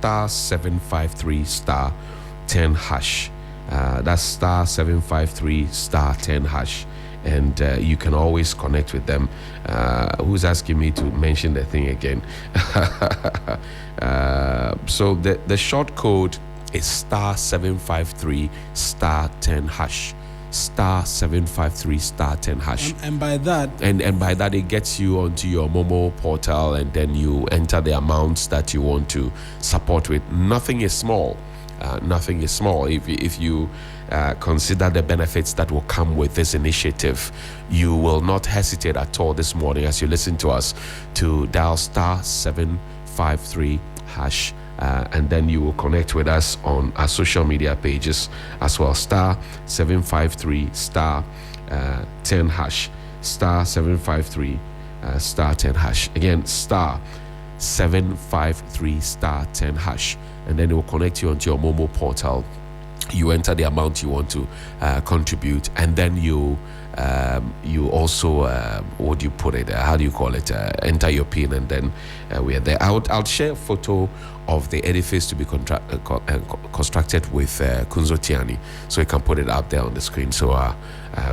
star 753 star 10 hash. That's star 753 star 10 hash. And you can always connect with them. Who's asking me to mention the thing again? So the short code is star 753 star 10 hash. Star 753 star 10 hash. And by that, and by that, it gets you onto your Momo portal, and then you enter the amounts that you want to support with. Nothing is small. Nothing is small. If you consider the benefits that will come with this initiative, you will not hesitate at all this morning as you listen to us to dial star 753 hash. And then you will connect with us on our social media pages as well. Star 753 star 10 hash. Star 753 star 10 hash. Again, star 753 star 10 hash. And then it will connect you onto your Momo portal. You enter the amount you want to contribute, and then you also what do you put it? How do you call it? Enter your PIN, and then we are there. I'll share a photo of the edifice to be constructed with Kunzo Tiani, so you can put it out there on the screen, so our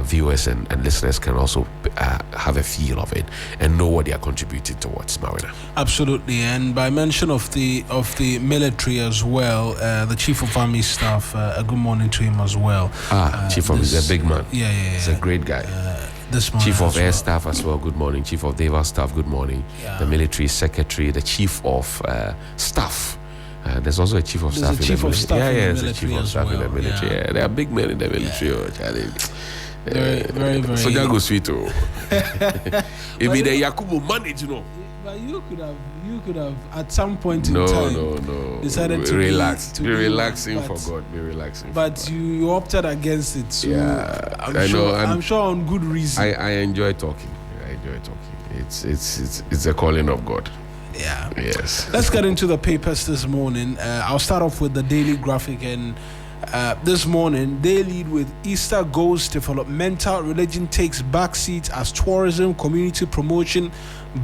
viewers and listeners can also have a feel of it and know what they are contributing towards. Marina. Absolutely, and by mention of the military as well, the Chief of Army Staff, a good morning to him as well. Chief of is a big man. Yeah. He's a great guy. This morning, Chief of Air Staff as well, good morning. Chief of Naval Staff, good morning. The Military Secretary, the Chief of Staff. There's also a Chief of Staff in the military. There's a Chief of Staff in the military. Yeah, there are big men in the military. Very. So that goes sweet too. It be the Yakubu manage, you know. But you could have at some point in time decided to relax. Be relaxing for God. Be relaxing. But you opted against it. So I'm sure on good reason. I enjoy talking. It's a calling of God. Yeah. Yes. Let's get into the papers this morning. I'll start off with the Daily Graphic, and this morning they lead with Easter goes developmental, religion takes backseat as tourism, community promotion,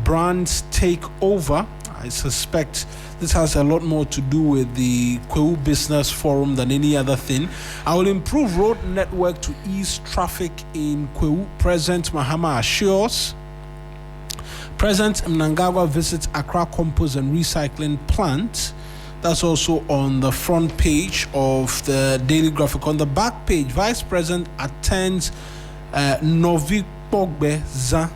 brands take over. I suspect this has a lot more to do with the Kwewu Business Forum than any other thing. I will improve road network to ease traffic in Kwewu, President Mahama assures. President Mnangagwa visits Accra Compost and Recycling Plant. That's also on the front page of the Daily Graphic. On the back page, Vice President attends Novi Pogbe Za.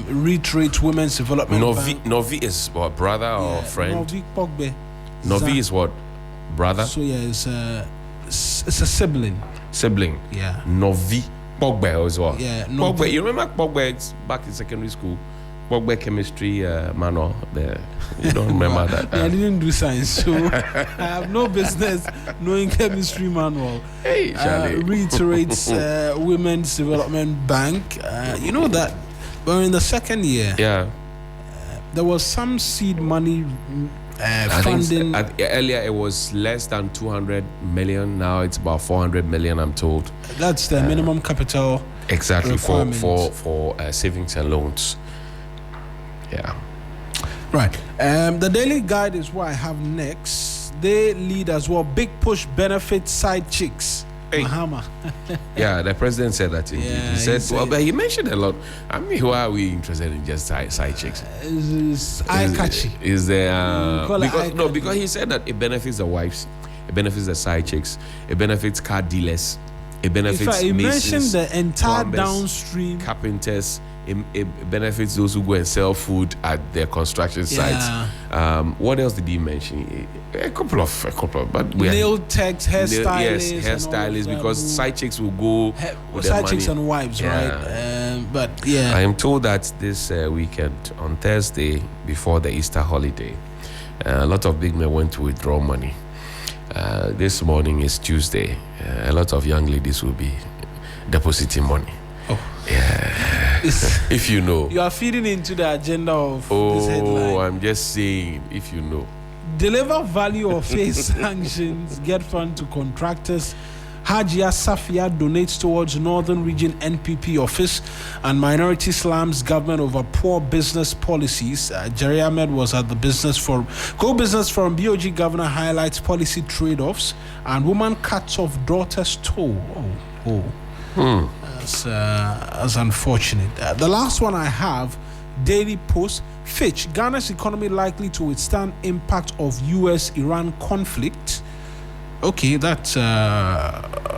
Reiterates women's development. Novi is what, brother or friend? Novi Pogbe. Novi is what, brother? So it's a sibling. Sibling. Yeah. Novi Pogbe as well. Yeah. Pogbe. You remember Pogbe back in secondary school? Pogbe chemistry manual. You don't remember that? I didn't do science, so I have no business knowing chemistry manual. Hey, Charlie. Reiterates Women's Development Bank. You know that we're in the second year. Yeah. There was some seed money funding. Earlier it was less than 200 million. Now it's about 400 million, I'm told. That's the minimum capital. Exactly, for savings and loans. Yeah. Right. The Daily Guide is what I have next. They lead as well. Big push benefit side chicks. Hey. Mahama. Yeah, the president said that indeed. Yeah, he said, well, but he mentioned a lot. I mean, why are we interested in just side chicks? It's eye-catchy. Is there because he said that it benefits the wives, it benefits the side chicks, it benefits car dealers, it benefits he masons, mentioned the entire plumbers, carpenters, carpenters. It benefits those who go and sell food at their construction sites. What else did he mention? A couple of, but nail techs, hairstylists. Yes, hairstylists, because side chicks will go with side their chicks money. and wives, right? But I am told that this weekend on Thursday before the Easter holiday, a lot of big men went to withdraw money. This morning is Tuesday. A lot of young ladies will be depositing money. Oh. Yeah. If you know. You are feeding into the agenda of this headline. Oh, I'm just saying, if you know. Deliver value of face sanctions, get fund to contractors, Hajia Safia donates towards Northern Region NPP office, and minority slams government over poor business policies. Jerry Ahmed was at the business forum. Co-business forum, BOG governor highlights policy trade-offs, and woman cuts off daughter's toe. That's unfortunate. The last one I have, Daily Post. Fitch, Ghana's economy likely to withstand impact of US-Iran conflict. Okay, that's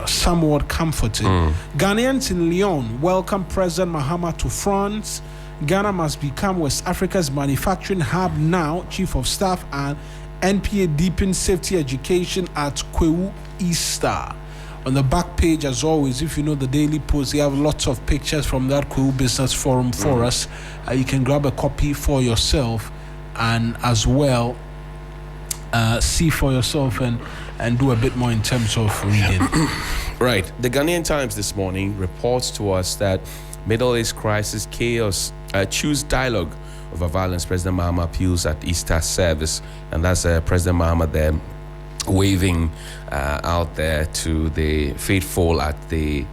somewhat comforting. Ghanaians in Lyon welcome President Mahama to France. Ghana must become West Africa's manufacturing hub now. Chief of Staff and NPA deepens safety education at Kwewu Easter. On the back page, as always, if you know the Daily Post, they have lots of pictures from that Kwewu Business Forum for us. You can grab a copy for yourself and as well see for yourself and do a bit more in terms of reading. Right. The Ghanaian Times this morning reports to us that Middle East crisis chaos, choose dialogue over violence. President Mahama appeals at Easter service, and that's President Mahama there waving out there to the faithful at the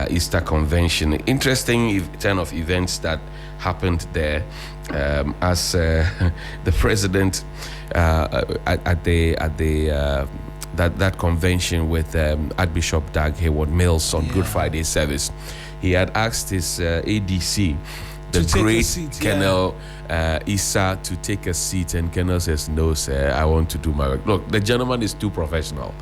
Easter convention. Interesting turn of events that happened there as the president at that convention with Archbishop Dag Hayward Mills on Good Friday service. He had asked his ADC, the great Colonel Issa, to take a seat, and Colonel says, "No, sir, I want to do my work." Look, the gentleman is too professional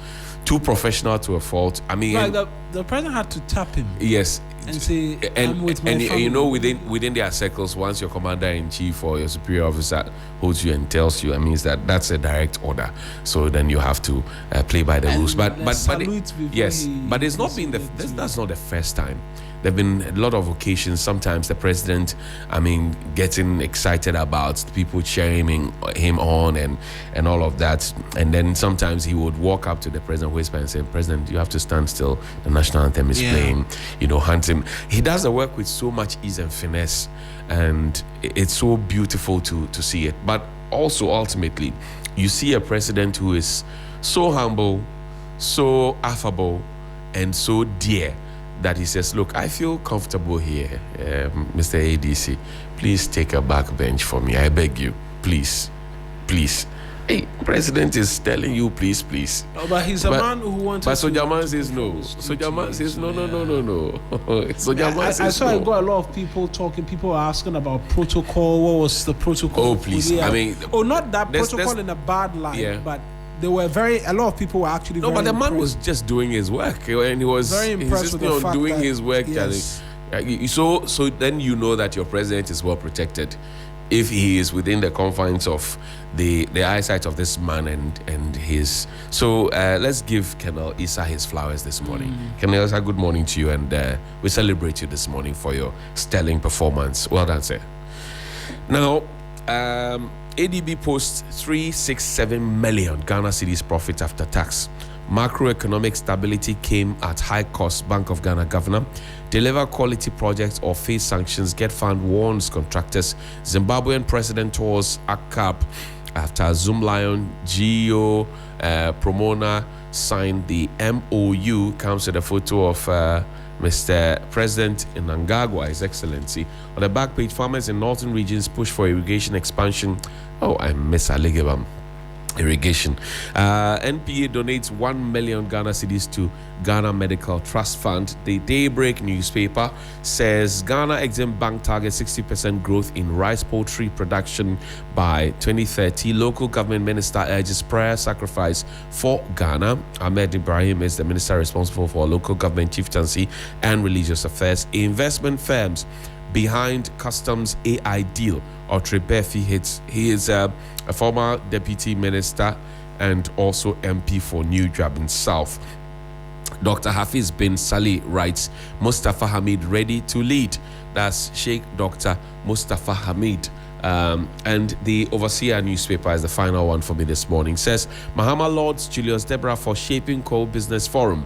to a fault. I mean, like the president had to tap him. Yes. And say, and you know, within their circles, once your commander-in-chief or your superior officer holds you and tells you, it means that's a direct order. So then you have to play by the rules. But it's not been that's not the first time. There have been a lot of occasions. Sometimes the president, getting excited about people cheering him on and all of that. And then sometimes he would walk up to the president, whisper and say, "President, you have to stand still. The national anthem is playing." Hunt him. He does the work with so much ease and finesse, and it's so beautiful to see it. But also, ultimately, you see a president who is so humble, so affable, and so dear, that he says, "Look, I feel comfortable here, Mr. ADC. Please take a back bench for me. I beg you. Please. Hey, president is telling you, please. No, but he's a man who wants. But Sojaman says no. Sojaman says no. Sojaman says I saw no. I got a lot of people talking. People are asking about protocol. What was the protocol? Oh, please. Not that protocol in a bad light, but there were a lot of people were actually but the man was just doing his work, and he was very impressed insisting with the on fact doing that, his work. yes. So then you know that your president is well protected if he is within the confines of the eyesight of this man and his. So let's give Colonel Issa his flowers this morning. Colonel Issa, good morning to you, and we celebrate you this morning for your sterling performance. Well done, sir. Now, ADB posts 367 million Ghana cedis profit after tax. Macroeconomic stability came at high cost. Bank of Ghana governor. Deliver quality projects or face sanctions. Get fund warns contractors. Zimbabwean president tours ACAP after Zoomlion, Geo, Promona signed the MOU. Comes with a photo of Mr. President Mnangagwa, His Excellency. On the back page, farmers in northern regions push for irrigation expansion. Oh, I miss Aligabam. Irrigation. NPA donates 1 million Ghana cedis to Ghana Medical Trust Fund. The Daybreak newspaper says Ghana Exim Bank targets 60% growth in rice poultry production by 2030. Local government minister urges prayer sacrifice for Ghana. Ahmed Ibrahim is the minister responsible for local government chieftaincy and religious affairs. Investment firms behind customs AI deal. Otrebefi hits. He is a former deputy minister and also MP for New Drabin South. Dr. Hafiz bin Salih writes, Mustafa Hamid ready to lead. That's Sheikh Dr. Mustafa Hamid. And the Overseer newspaper is the final one for me this morning. Says, Mahama Lords Julius Deborah for shaping co-business forum.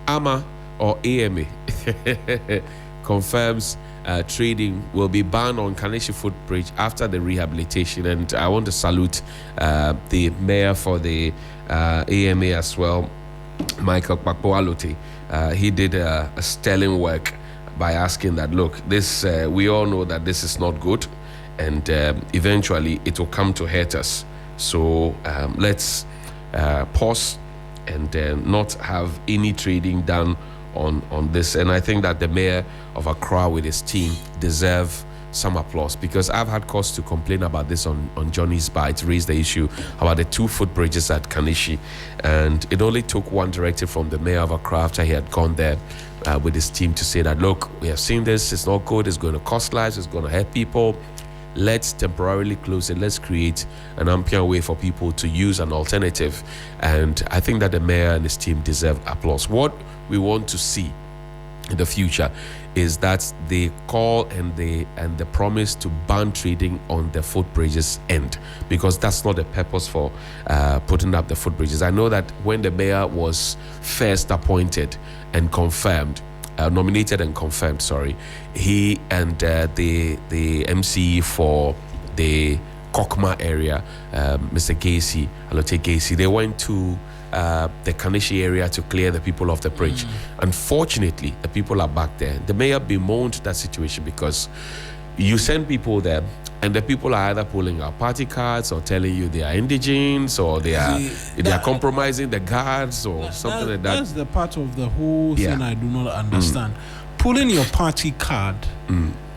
AMA or AMA confirms trading will be banned on Kaneshi Footbridge after the rehabilitation. And I want to salute the mayor for the AMA as well. Michael Kpakpo-Alote, he did a sterling work by asking that, look, this we all know that this is not good, and eventually it will come to hurt us. So let's pause and not have any trading done on this. And I think that the mayor of Accra with his team deserve some applause, because I've had cause to complain about this on Johnny's Bite, raised the issue about the 2 footbridges at Kaneshie, and it only took one directive from the mayor of Accra after he had gone there with his team to say that, look, we have seen this, it's not good, it's going to cost lives, it's going to hurt people, let's temporarily close it, let's create an ambient way for people to use an alternative. And I think that the mayor and his team deserve applause. What we want to see in the future is that the call and the promise to ban trading on the footbridges end, because that's not the purpose for putting up the footbridges. I know that when the mayor was first appointed and confirmed, nominated and confirmed, he and the MC for the Kokma area, Mr. Gacy, Alote Gacy, they went to the Kaneshie area to clear the people off the bridge. Unfortunately, the people are back there. The mayor bemoaned that situation because you send people there and the people are either pulling out party cards or telling you they are indigenes, or they are compromising the guards or something like that. That's the part of the whole thing I do not understand. Pulling your party card,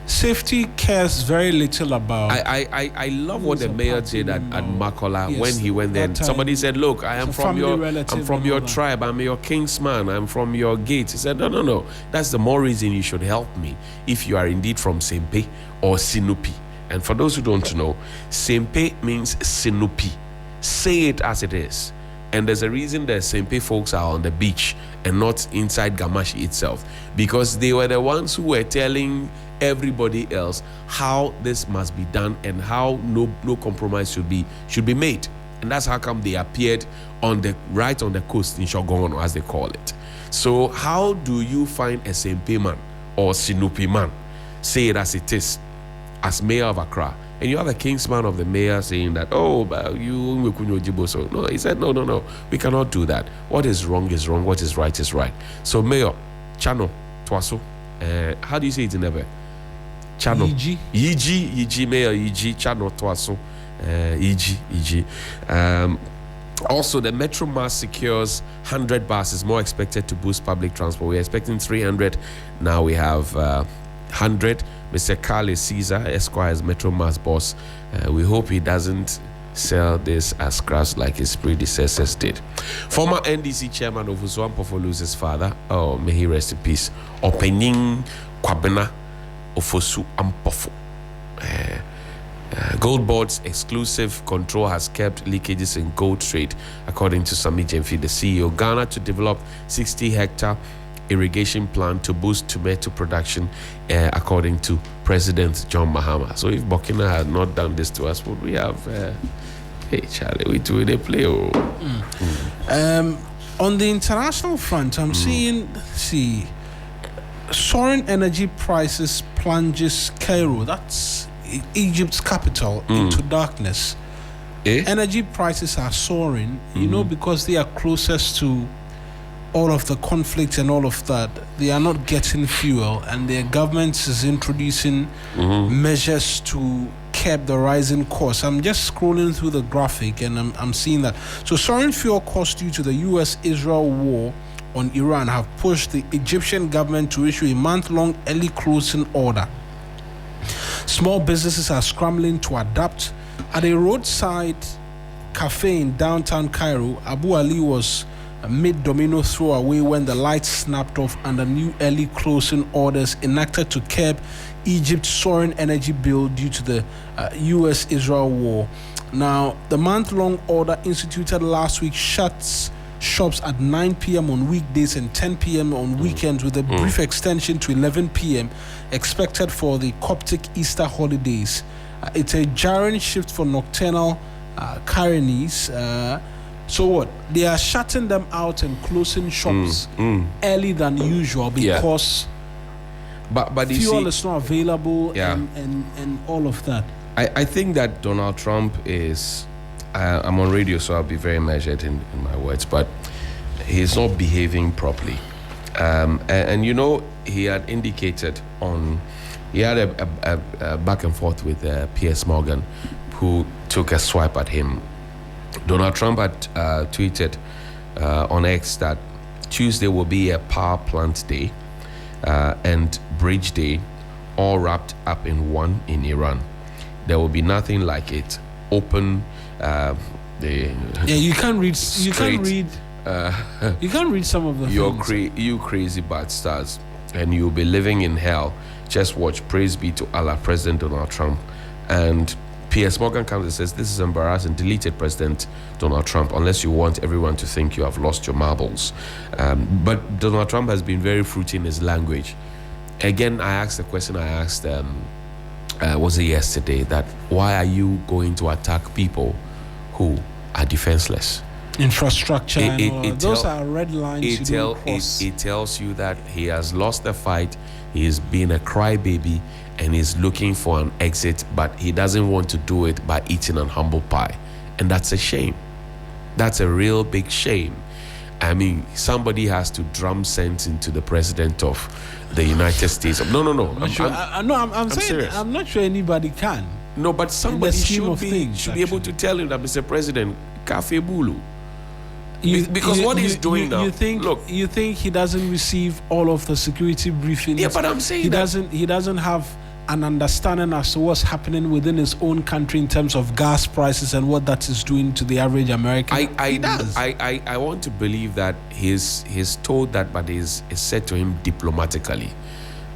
safety cares very little about. I love what the mayor did at Makola when he went there. And somebody said, look, I'm from your tribe, I'm your kingsman, I'm from your gate. He said, no, that's the more reason you should help me if you are indeed from Sempe or Sinupi. And for those who don't know, Sempe means Sinupi. Say it as it is. And there's a reason the Sempe folks are on the beach and not inside Gamashi itself, because they were the ones who were telling everybody else how this must be done and how no compromise should be made. And that's how come they appeared right on the coast in Shogun, as they call it. So how do you find a Sempe man or Sinupi man, say it as it is, as mayor of Accra, and you have a kingsman of the mayor saying that, no, he said, no, we cannot do that. What is wrong is wrong, what is right. So Mayor Chano Twaso, how do you say it in Ebe? Chano Yiji, Mayor Yiji Chano Twaso, Yiji. Also, the Metro Mass secures 100 buses, more expected to boost public transport. We're expecting 300, now we have 100. Mr. Carly Caesar, Esquire's Metro Mass boss, we hope he doesn't sell this as scraps like his predecessors did. Former NDC chairman Ofusu Ampofo loses father. Oh, may he rest in peace. Opening Kwabena Ofusu Ampofo. Gold Board's exclusive control has kept leakages in gold trade, according to Sami Jemfi, the CEO. Ghana to develop 60-hectare irrigation plan to boost tomato production, according to President John Mahama. So if Burkina had not done this to us, would we have? Hey, Charlie, we do they play? On the international front, I'm seeing soaring energy prices plunges Cairo, that's Egypt's capital, into darkness. Energy prices are soaring, because they are closest to all of the conflict and all of that. They are not getting fuel, and their government is introducing measures to curb the rising costs. I'm just scrolling through the graphic and I'm seeing that. So soaring fuel costs due to the US-Israel war on Iran have pushed the Egyptian government to issue a month-long early closing order. Small businesses are scrambling to adapt. At a roadside cafe in downtown Cairo, Abu Ali was mid domino throwaway when the lights snapped off under new early closing orders enacted to curb Egypt's soaring energy bill due to the US-Israel war. Now, the month-long order instituted last week shuts shops at 9 p.m. on weekdays and 10 p.m. on weekends, with a brief extension to 11 p.m. expected for the Coptic Easter holidays. It's a jarring shift for nocturnal Cairenes. So what? They are shutting them out and closing shops early than usual because but fuel is not available and all of that. I think that Donald Trump is, I'm on radio so I'll be very measured in my words, but he's not behaving properly. And you know, he had indicated he had a back and forth with Piers Morgan, who took a swipe at him. Donald Trump had tweeted on X that Tuesday will be a power plant day and bridge day, all wrapped up in one in Iran. There will be nothing like it. Open you can't read. You can't read. You can't read some of the things. You crazy bad stars, and you'll be living in hell. Just watch. Praise be to Allah, President Donald Trump. And Piers Morgan comes and says, this is embarrassing. Delete it, President Donald Trump, unless you want everyone to think you have lost your marbles. But Donald Trump has been very fruity in his language. Again, I asked the question I asked, was it yesterday, that why are you going to attack people who are defenseless? Infrastructure those are red lines you don't cross. It tells you that he has lost the fight. He is being a crybaby and he's looking for an exit, but he doesn't want to do it by eating an humble pie. And that's a shame. That's a real big shame. I mean, somebody has to drum sense into the president of the United States. No. I'm saying serious. I'm not sure anybody can. No, but somebody should be able to tell him that, Mr. President, Cafe Bulu. Because what he's doing now. You think he doesn't receive all of the security briefings? Yeah, but I'm saying he doesn't have an understanding as to what's happening within his own country in terms of gas prices and what that is doing to the average American. He does. I want to believe that he's told that, but is said to him diplomatically.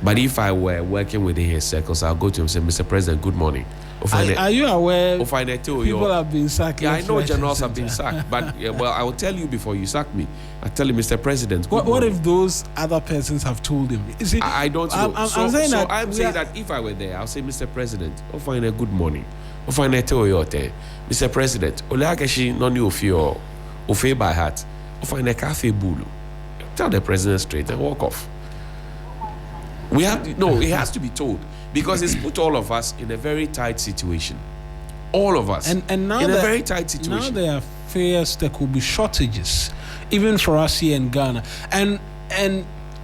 But if I were working within his circles, I'll go to him and say, Mr. President, good morning. Are you aware people have been sacked? Yeah, I know generals have been sacked, but I will tell you before you sack me. I tell you, Mr. President. What if those other persons have told him? I don't know. I'm saying that if I were there, I'll say, Mr. President, find a good morning. Find a Mr. President, Oleakeshi noni ofio ofe by heart. Find a cafe bulu. Tell the president straight and walk off. It has to be told. Because it's put all of us in a very tight situation. All of us. And now in a very tight situation. Now there are fears there could be shortages, even for us here in Ghana. And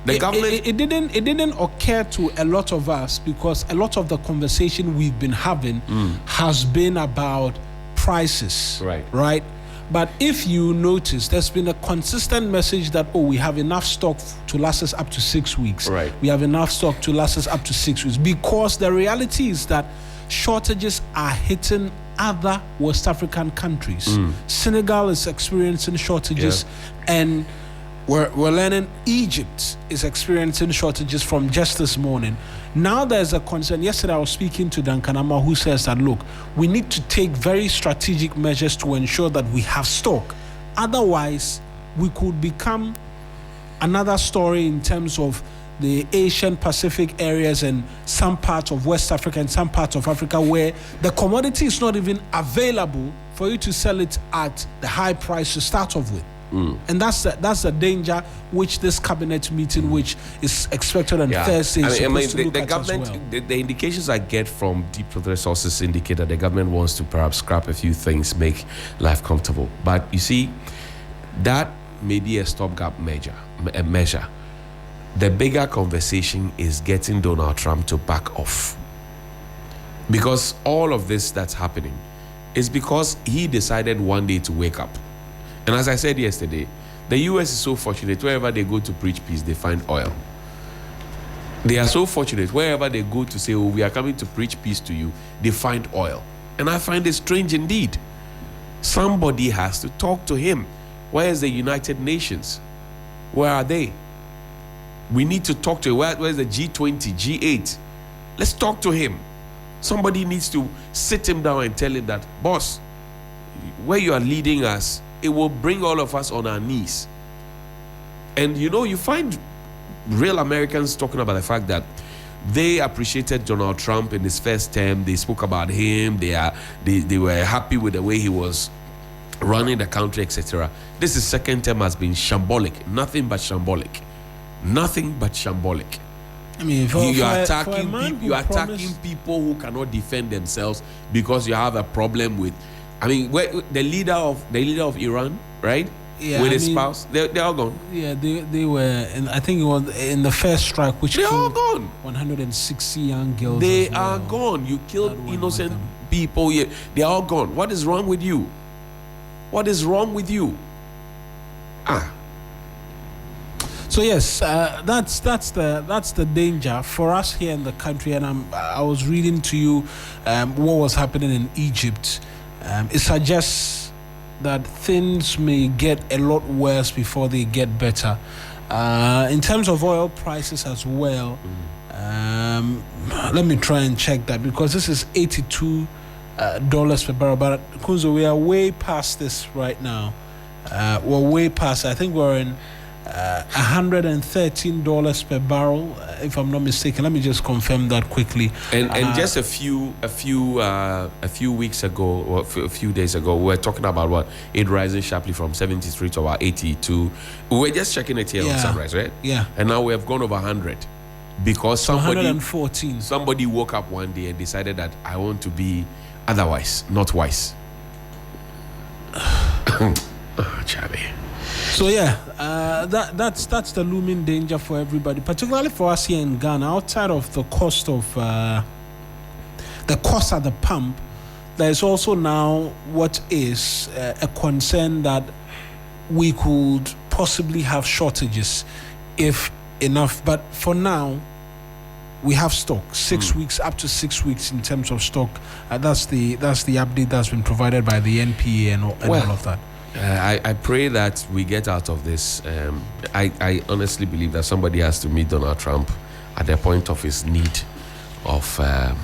the government it didn't occur to a lot of us, because a lot of the conversation we've been having has been about prices. Right? But if you notice, there's been a consistent message that, we have enough stock to last us up to 6 weeks. Right. We have enough stock to last us up to 6 weeks. Because the reality is that shortages are hitting other West African countries. Senegal is experiencing shortages, and we're learning Egypt is experiencing shortages from just this morning. Now there's a concern. Yesterday I was speaking to Dankanama, who says that, look, we need to take very strategic measures to ensure that we have stock. Otherwise, we could become another story in terms of the Asian Pacific areas and some parts of West Africa and some parts of Africa where the commodity is not even available for you to sell it at the high price to start off with. And that's the danger which this cabinet meeting, which is expected on Thursday, is supposed to look at as well. The indications I get from deep sources indicate that the government wants to perhaps scrap a few things, make life comfortable. But you see, that may be a stopgap measure. The bigger conversation is getting Donald Trump to back off. Because all of this that's happening is because he decided one day to wake up. And as I said yesterday, the US is so fortunate. Wherever they go to preach peace, they find oil. They are so fortunate. Wherever they go to say, we are coming to preach peace to you, they find oil. And I find it strange indeed. Somebody has to talk to him. Where is the United Nations? Where are they? We need to talk to him. Where's the G20, G8? Let's talk to him. Somebody needs to sit him down and tell him that, boss, where you are leading us, it will bring all of us on our knees. And you find real Americans talking about the fact that they appreciated Donald Trump in his first term. They spoke about him. They were happy with the way he was running the country, etc. This second term has been shambolic. Nothing but shambolic. Nothing but shambolic. I mean, you are attacking people who cannot defend themselves because you have a problem with. I mean, the leader of Iran, right? Yeah, with I his mean, spouse. They're all gone. Yeah, they were, and I think it was in the first strike, which They're all killed gone. 160 young girls. They as are well. gone. You killed That one innocent was them. people. They're all gone. What is wrong with you? What is wrong with you? So yes, that's the danger for us here in the country. And I was reading to you what was happening in Egypt. It suggests that things may get a lot worse before they get better. In terms of oil prices as well, let me try and check that, because this is $82 per barrel. But Kunzo, we are way past this right now. We're way past. I think we're in $113 per barrel, if I'm not mistaken. Let me just confirm that quickly. And just a few weeks ago, or a few days ago, we were talking about what it rising sharply from 73 to about 82. We were just checking it here on Sunrise, right? Yeah. And now we have gone over 100 because So 114. somebody woke up one day and decided that I want to be otherwise, not wise. Charlie. So yeah, that's the looming danger for everybody, particularly for us here in Ghana. Outside of the cost at the pump, there is also now what is a concern that we could possibly have shortages if enough. But for now, we have stock, 6 weeks, up to 6 weeks in terms of stock. That's the update that's been provided by the NPA and all of that. I pray that we get out of this. I honestly believe that somebody has to meet Donald Trump at the point of his need of...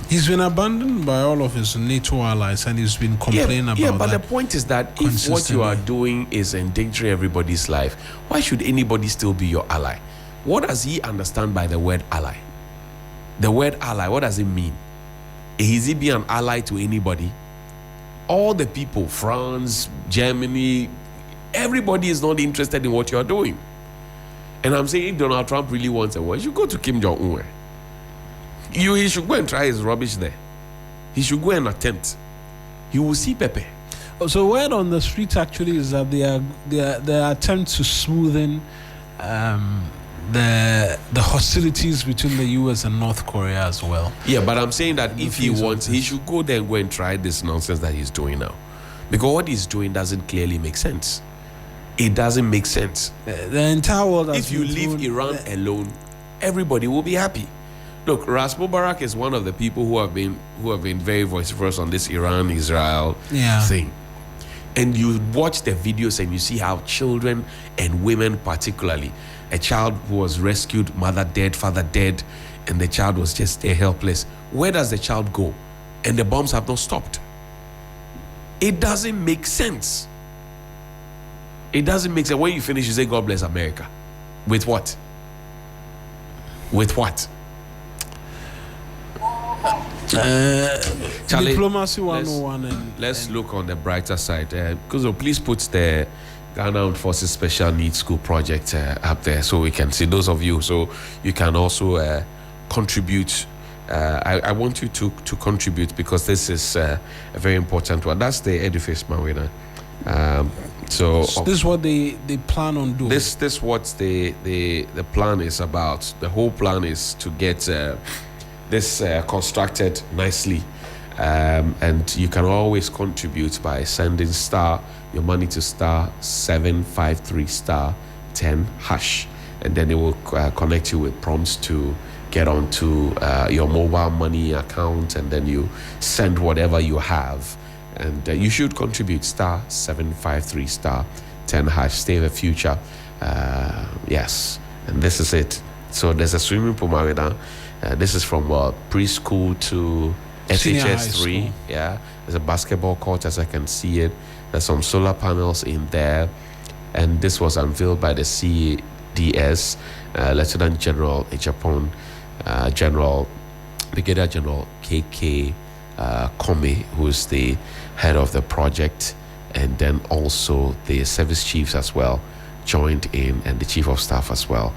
He's been abandoned by all of his NATO allies, and he's been complaining about that. Yeah, but the point is that if what you are doing is endangering everybody's life, why should anybody still be your ally? What does he understand by the word ally? The word ally, what does it mean? Is he being an ally to anybody? All the people, France, Germany, everybody is not interested in what you are doing. And I'm saying if Donald Trump really wants a war, he should go to Kim Jong-un. He should go and try his rubbish there. He should go and attempt. He will see Pepe. So word on the street actually is that their attempt to smoothen the hostilities between the US and North Korea as well. Yeah, but I'm saying that if he wants, he should go there and go and try this nonsense that he's doing now. Because what he's doing doesn't clearly make sense. It doesn't make sense. The entire world has if you leave Iran alone, everybody will be happy. Look, Ras Mubarak is one of the people who have been very vociferous on this Iran-Israel thing. And you watch the videos and you see how children and women particularly, a child who was rescued, mother dead, father dead, and the child was just there helpless. Where does the child go? And the bombs have not stopped. It doesn't make sense. It doesn't make sense. When you finish, you say, God bless America. With what? With what? Charlie, Diplomacy 101. Let's look on the brighter side. Kuzo, please put the Ghana Armed Forces Special Needs School project up there so we can see those of you. So you can also contribute. I want you to contribute because this is a very important one. That's the edifice, Mawina. So this is what they plan on doing. This what the plan is about. The whole plan is to get this constructed nicely, and you can always contribute by sending your money to *753*10#, and then it will connect you with prompts to get onto your mobile money account, and then you send whatever you have, and you should contribute *753*10#. Stay the future. Yes, and this is it. So there's a swimming pool, Marina. This is from preschool to SHS 3. Yeah, there's a basketball court as I can see it. There's some solar panels in there, and this was unveiled by the CDS, Lieutenant General Japan, Brigadier General KK Kome, who's the head of the project, and then also the service chiefs as well joined in, and the chief of staff as well.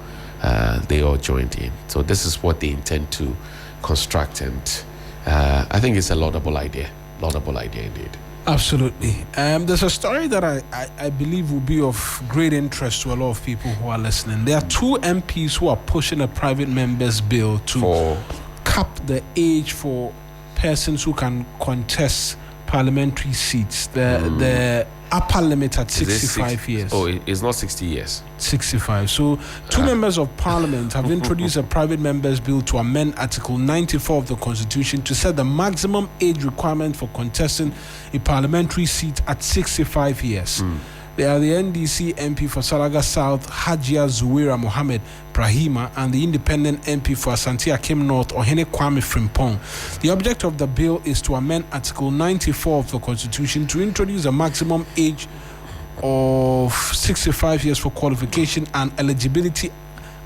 They all joined in. So this is what they intend to construct, and I think it's a laudable idea. Laudable idea indeed. Absolutely. There's a story that I believe will be of great interest to a lot of people who are listening. There are two MPs who are pushing a private members bill to cap the age for persons who can contest parliamentary seats. The upper limit at 65 years. Oh, it's not 60 years. 65. So, two members of parliament have introduced a private members bill to amend Article 94 of the Constitution to set the maximum age requirement for contesting a parliamentary seat at 65 years. They are the NDC MP for Salaga South, Hajia Zuwira Mohammed Brahima, and the independent MP for Asante Akim North, Ohene Kwame Frimpong. The object of the bill is to amend Article 94 of the Constitution to introduce a maximum age of 65 years for qualification and eligibility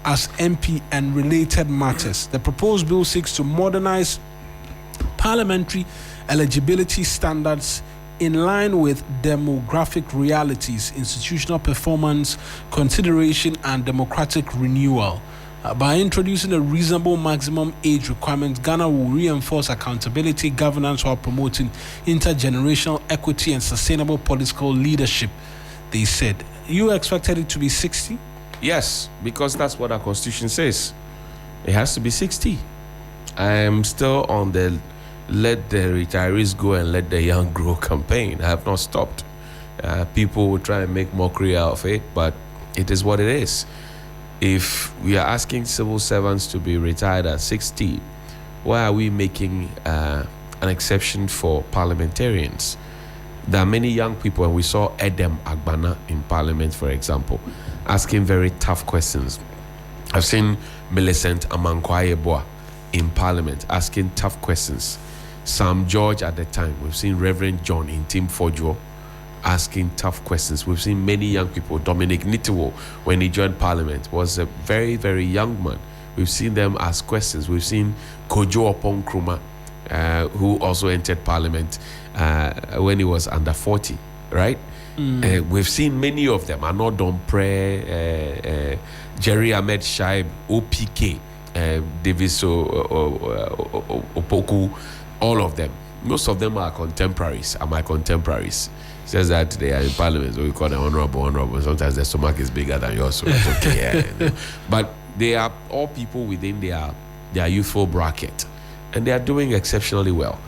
as MP and related matters. The proposed bill seeks to modernize parliamentary eligibility standards in line with demographic realities, institutional performance, consideration, and democratic renewal. By introducing a reasonable maximum age requirement, Ghana will reinforce accountability, governance, while promoting intergenerational equity and sustainable political leadership, they said. You expected it to be 60? Yes, because that's what our constitution says. It has to be 60. I am still on the let the retirees go and let the young grow campaign. I have not stopped. People will try and make mockery out of it, but it is what it is. If we are asking civil servants to be retired at 60, why are we making an exception for parliamentarians? There are many young people, and we saw Edem Agbana in parliament, for example, asking very tough questions. I've seen Millicent Amankwa-Yeboah in parliament asking tough questions. Sam George at the time. We've seen Reverend John in Tim Fojo asking tough questions. We've seen many young people. Dominic Nitiwo, when he joined parliament, was a very, very young man. We've seen them ask questions. We've seen Kojo Opon Nkrumah, who also entered parliament when he was under 40, right? We've seen many of them. Arnaud Dompré, Jerry Ahmed Shaib, OPK, Davis Opoku, all of them. Most of them are contemporaries, are my contemporaries. Says that they are in parliament, so we call them honorable. Sometimes their stomach is bigger than yours, so it's okay. Yeah. But they are all people within their youthful bracket, and they are doing exceptionally well.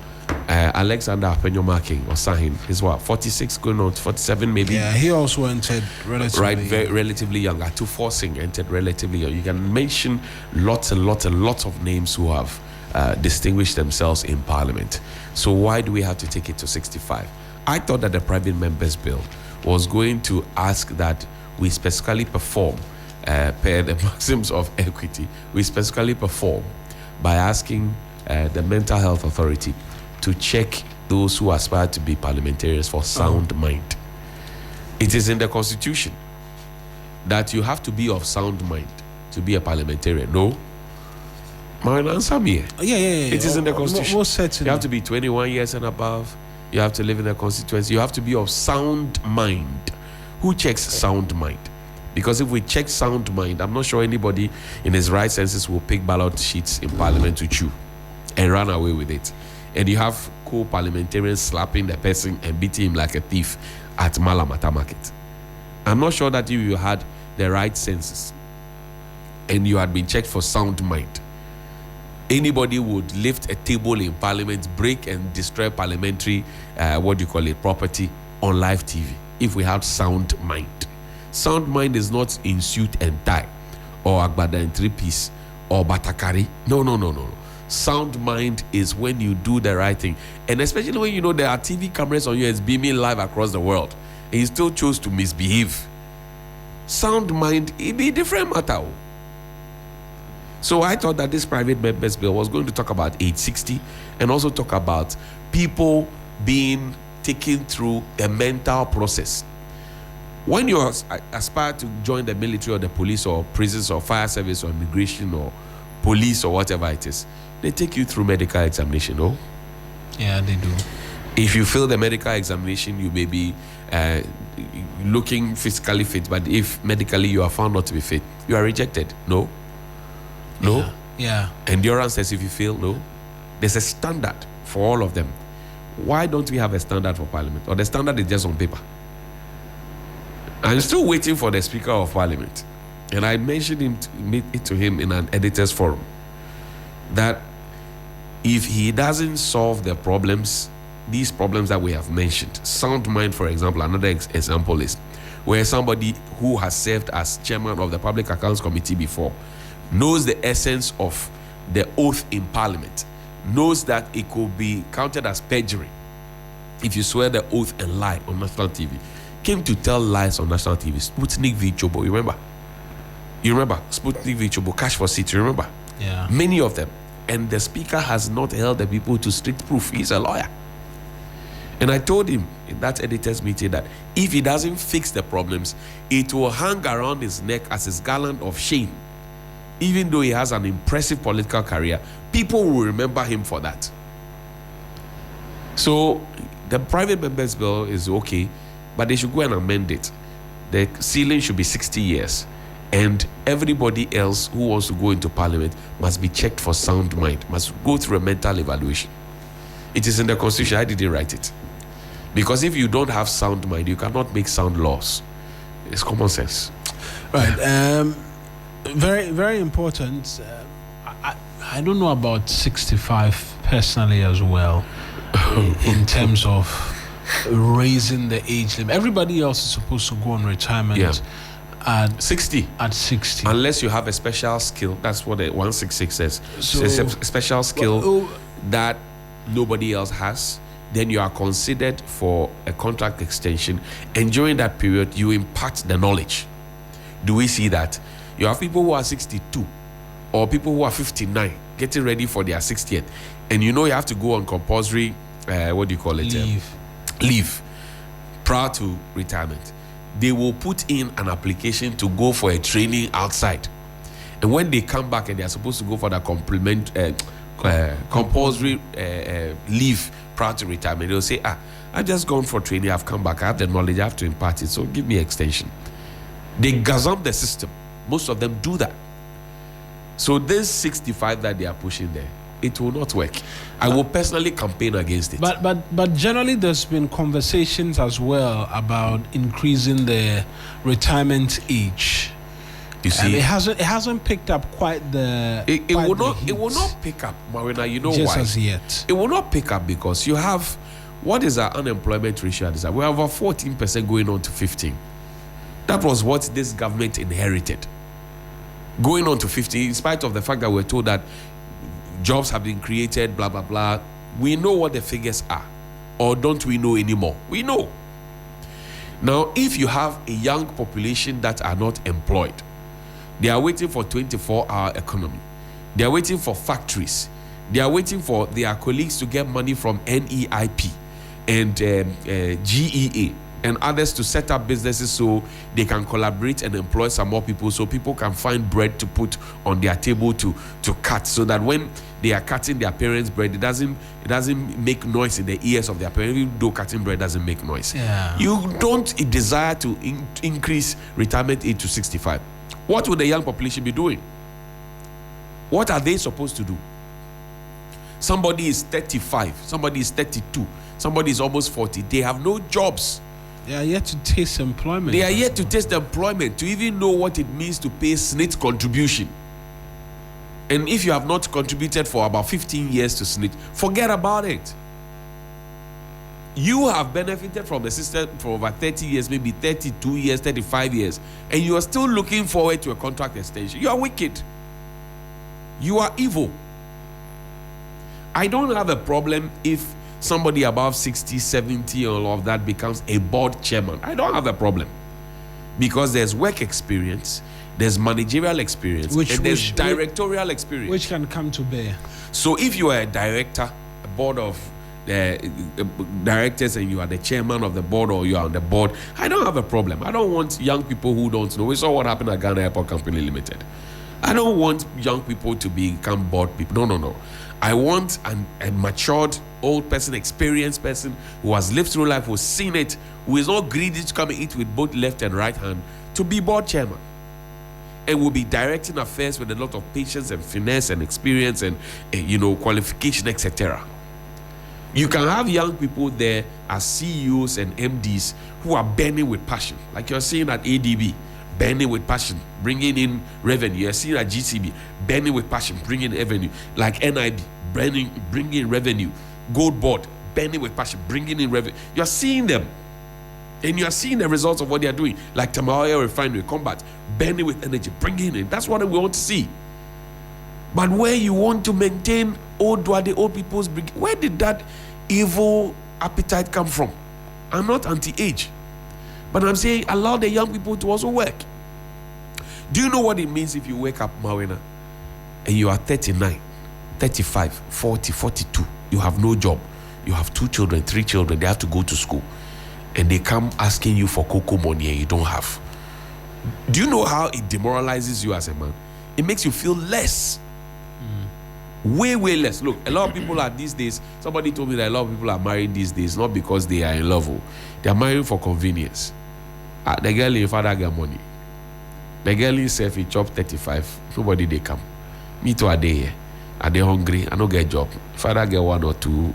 Alexander Apenyo-Marking or Sahin is what, 46 going on 47 maybe. Yeah, he also entered relatively young. Relatively young. Atufor Singh entered relatively young. You can mention lots and lots of names who have distinguished themselves in parliament. So why do we have to take it to 65? I thought that the private members bill was going to ask that we specifically perform per the maxims of equity. We specifically perform by asking the Mental Health Authority to check those who aspire to be parliamentarians for sound mind. It is in the Constitution that you have to be of sound mind to be a parliamentarian. No? Man, answer me. Yeah. It is in the Constitution. Most certainly. You have to be 21 years and above. You have to live in a constituency. You have to be of sound mind. Who checks sound mind? Because if we check sound mind, I'm not sure anybody in his right senses will pick ballot sheets in parliament to chew and run away with it. And you have co-parliamentarians slapping the person and beating him like a thief at Malamata Market. I'm not sure that if you had the right senses and you had been checked for sound mind, anybody would lift a table in parliament, break and destroy parliamentary, property on live TV if we had sound mind. Sound mind is not in suit and tie or agbada and three-piece or batakari. No. Sound mind is when you do the right thing. And especially when you know there are TV cameras on you, it's beaming live across the world, and you still choose to misbehave. Sound mind, it be a different matter. So I thought that this private members bill was going to talk about age 60 and also talk about people being taken through the mental process. When you aspire to join the military or the police or prisons or fire service or immigration or police or whatever it is, they take you through medical examination, no? Yeah, they do. If you fail the medical examination, you may be looking physically fit, but if medically you are found not to be fit, you are rejected, no? No? Yeah. Endurance says if you fail, no? There's a standard for all of them. why don't we have a standard for Parliament? Or the standard is just on paper? I'm still waiting for the Speaker of Parliament. And I mentioned it to him in an editors forum that if he doesn't solve the problems, these problems that we have mentioned, sound mind, for example, another example is where somebody who has served as chairman of the Public Accounts Committee before knows the essence of the oath in Parliament, knows that it could be counted as perjury if you swear the oath and lie on national TV, came to tell lies on national TV. Sputnik v Chobo, you remember? Sputnik v Chobo, Cash for Seats, you remember? Yeah. Many of them. And the speaker has not held the people to strict proof. He's a lawyer. And I told him in that editors meeting that if he doesn't fix the problems, it will hang around his neck as his garland of shame. Even though he has an impressive political career, people will remember him for that. So the private members bill is okay, but they should go and amend it. The ceiling should be 60 years. And everybody else who wants to go into Parliament must be checked for sound mind, must go through a mental evaluation. It is in the Constitution. I didn't write it. Because if you don't have sound mind, you cannot make sound laws. It's common sense. Right. Very, very important. I don't know about 65 personally as well, in terms of raising the age limit. Everybody else is supposed to go on retirement. Yeah. At 60. At 60. Unless you have a special skill. That's what the 166 says. So, it's a special skill that nobody else has. Then you are considered for a contract extension. And during that period, you impart the knowledge. Do we see that? You have people who are 62 or people who are 59 getting ready for their 60th. And you know you have to go on compulsory, leave prior to retirement. They will put in an application to go for a training outside. And when they come back and they are supposed to go for the compulsory leave prior to retirement, they'll say, I've just gone for training, I've come back, I have the knowledge, I have to impart it, so give me extension. They gazump the system. Most of them do that. So this 65 that they are pushing there, it will not work. I will personally campaign against it. But generally, there's been conversations as well about increasing the retirement age. You see, and it hasn't picked up quite the. It will not pick up, Marina. You know just why? As yet, it will not pick up because you have what is our unemployment ratio? We have a 14% going on to 15%. That was what this government inherited. Going on to 50%, in spite of the fact that we're told that jobs have been created, blah, blah, blah. We know what the figures are. Or don't we know anymore? We know. Now, if you have a young population that are not employed, they are waiting for 24-hour economy. They are waiting for factories. They are waiting for their colleagues to get money from NEIP and GEA and others to set up businesses so they can collaborate and employ some more people so people can find bread to put on their table to cut, so that when they are cutting their parents' bread, it doesn't make noise in the ears of their parents, even though cutting bread doesn't make noise. Yeah. You don't desire to increase retirement age to 65. What would the young population be doing? What are they supposed to do? Somebody is 35, somebody is 32, somebody is almost 40. They have no jobs. They are yet to taste employment. They are yet to taste employment, to even know what it means to pay SNIT contribution. And if you have not contributed for about 15 years to SNIT, forget about it. You have benefited from the system for over 30 years, maybe 32 years, 35 years, and you are still looking forward to a contract extension. You are wicked. You are evil. I don't have a problem if somebody above 60, 70, all of that becomes a board chairman. I don't have a problem. Because there's work experience, there's managerial experience, and there's directorial experience. Which can come to bear. So if you are a director, a board of directors, and you are the chairman of the board or you are on the board, I don't have a problem. I don't want young people who don't know. We saw what happened at Ghana Airport Company Limited. I don't want young people to become board people. No. I want a matured, old person, experienced person who has lived through life, who's seen it, who is not greedy to come and eat with both left and right hand, to be board chairman. And will be directing affairs with a lot of patience and finesse and experience and, qualification, etc. You can have young people there as CEOs and MDs who are burning with passion, like you're seeing at ADB, burning with passion, bringing in revenue. You're seeing at GCB, burning with passion, bringing in revenue, like NIB, bringing in revenue, Gold Board, burning with passion, bringing in revenue. You're seeing them, and you're seeing the results of what they're doing, like Tamale Refinery, Combat, burning with energy, bringing in. That's what we want to see. But where you want to maintain old people's brigade, where did that evil appetite come from? I'm not anti-age, but I'm saying allow the young people to also work. Do you know what it means if you wake up, Mawena, and you are 39, 35, 40, 42, you have no job, you have 2 children, 3 children, they have to go to school, and they come asking you for cocoa money and you don't have. Do you know how it demoralizes you as a man? It makes you feel less. Way less. Look, a lot of people are these days, somebody told me that a lot of people are married these days not because they are in love. They are married for convenience. The girl in father get money. The girl himself, he chop 35. Nobody they come. Me too, are they here? Are they hungry? I don't get job. Father get 1 or 2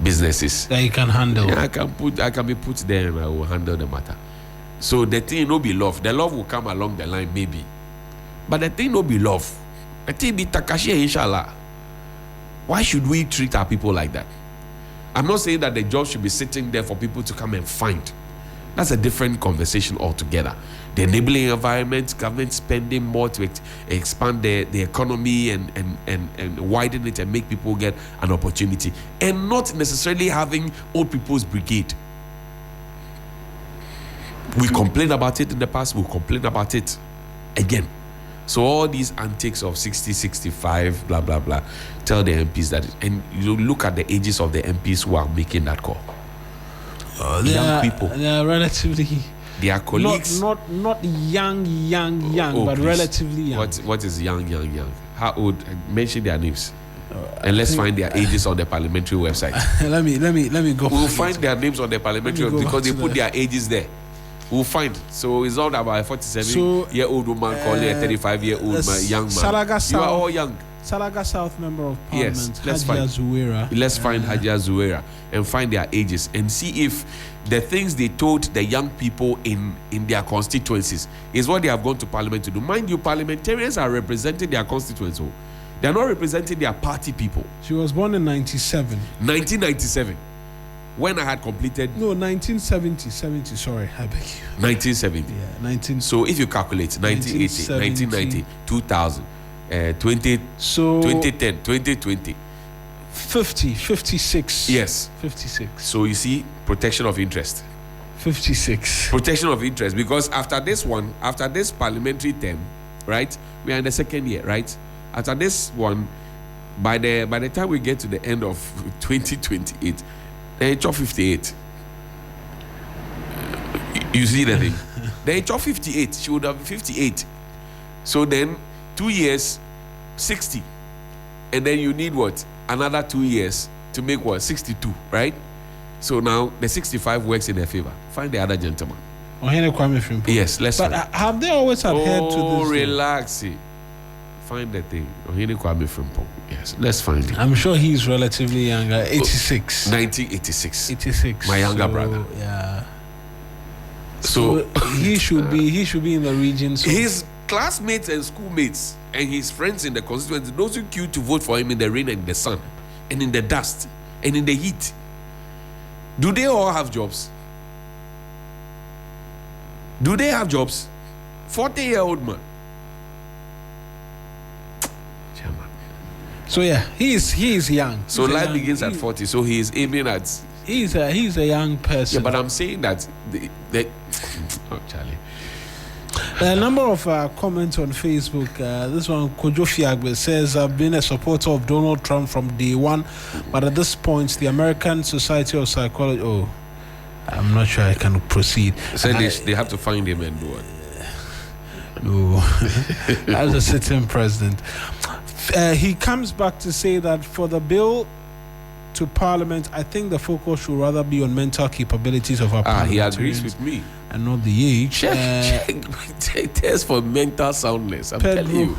businesses that you can handle. Yeah, I can be put there and I will handle the matter. So the thing no be love. The love will come along the line maybe. But the thing no be love. The thing be Takashi, inshallah. Why should we treat our people like that? I'm not saying that the job should be sitting there for people to come and find. That's a different conversation altogether. The enabling environment, government spending more to expand the economy and widen it and make people get an opportunity, and not necessarily having old people's brigade. We complained about it in the past, we'll complain about it again. So all these antics of 60, 65, blah, blah, blah, tell the MPs that, and you look at the ages of the MPs who are making that call. Young people. They are relatively... Their colleagues... Not young, but please. Relatively young. What is young? How old? Mention their names. And let's find their ages on the parliamentary website. let me go. We'll find their names on the parliamentary website because they put their ages there. We'll find. So it's not about a 47-year-old woman calling a 35-year-old young man. Salaga you are all young. Salaga South Member of Parliament, yes, let's Hajia Zuwera. Let's find Hajia Zuwera and find their ages and see if the things they told the young people in their constituencies is what they have gone to Parliament to do. Mind you, parliamentarians are representing their constituents. They are not representing their party people. She was born in 1997. When I had completed... No, 1970, sorry, I beg you. 1970. Yeah, 19... So if you calculate 1980, 1990, 2000, 2010, 2020. 56. Yes. 56. So you see, protection of interest. 56. Protection of interest. Because after this parliamentary term, right, we are in the second year, right? After this one, by the time we get to the end of 2028, they chop 58. You see the thing? They chop 58. She would have 58. So then 2 years, 60. And then you need what? Another 2 years to make what? 62, right? So now the 65 works in their favor. Find the other gentleman. Yes, let's But have they always adhered to this? Oh, relax. Find the thing. Ohene Kwame Frimpong. Yes, let's find him. I'm sure he's relatively younger. 86. 1986. 86. My younger brother. Yeah. So he should be in the region. So. His classmates and schoolmates and his friends in the constituency, those who queued to vote for him in the rain and in the sun and in the dust and in the heat, do they all have jobs? Do they have jobs? 40-year-old man. So yeah, he is young. So life begins at 40. So he is aiming at. He's a young person. Yeah, but I'm saying that oh, Charlie. A number of comments on Facebook. This one, Kojo Fiagbe says, "I've been a supporter of Donald Trump from day one, but at this point, the American Society of Psychology." Oh, I'm not sure I can proceed. So they have to find him and do it. No, as a sitting president. He comes back to say that for the bill to Parliament, I think the focus should rather be on mental capabilities of our parliamentarians. He agrees with me. and not the age. Check test for mental soundness. I'm telling you.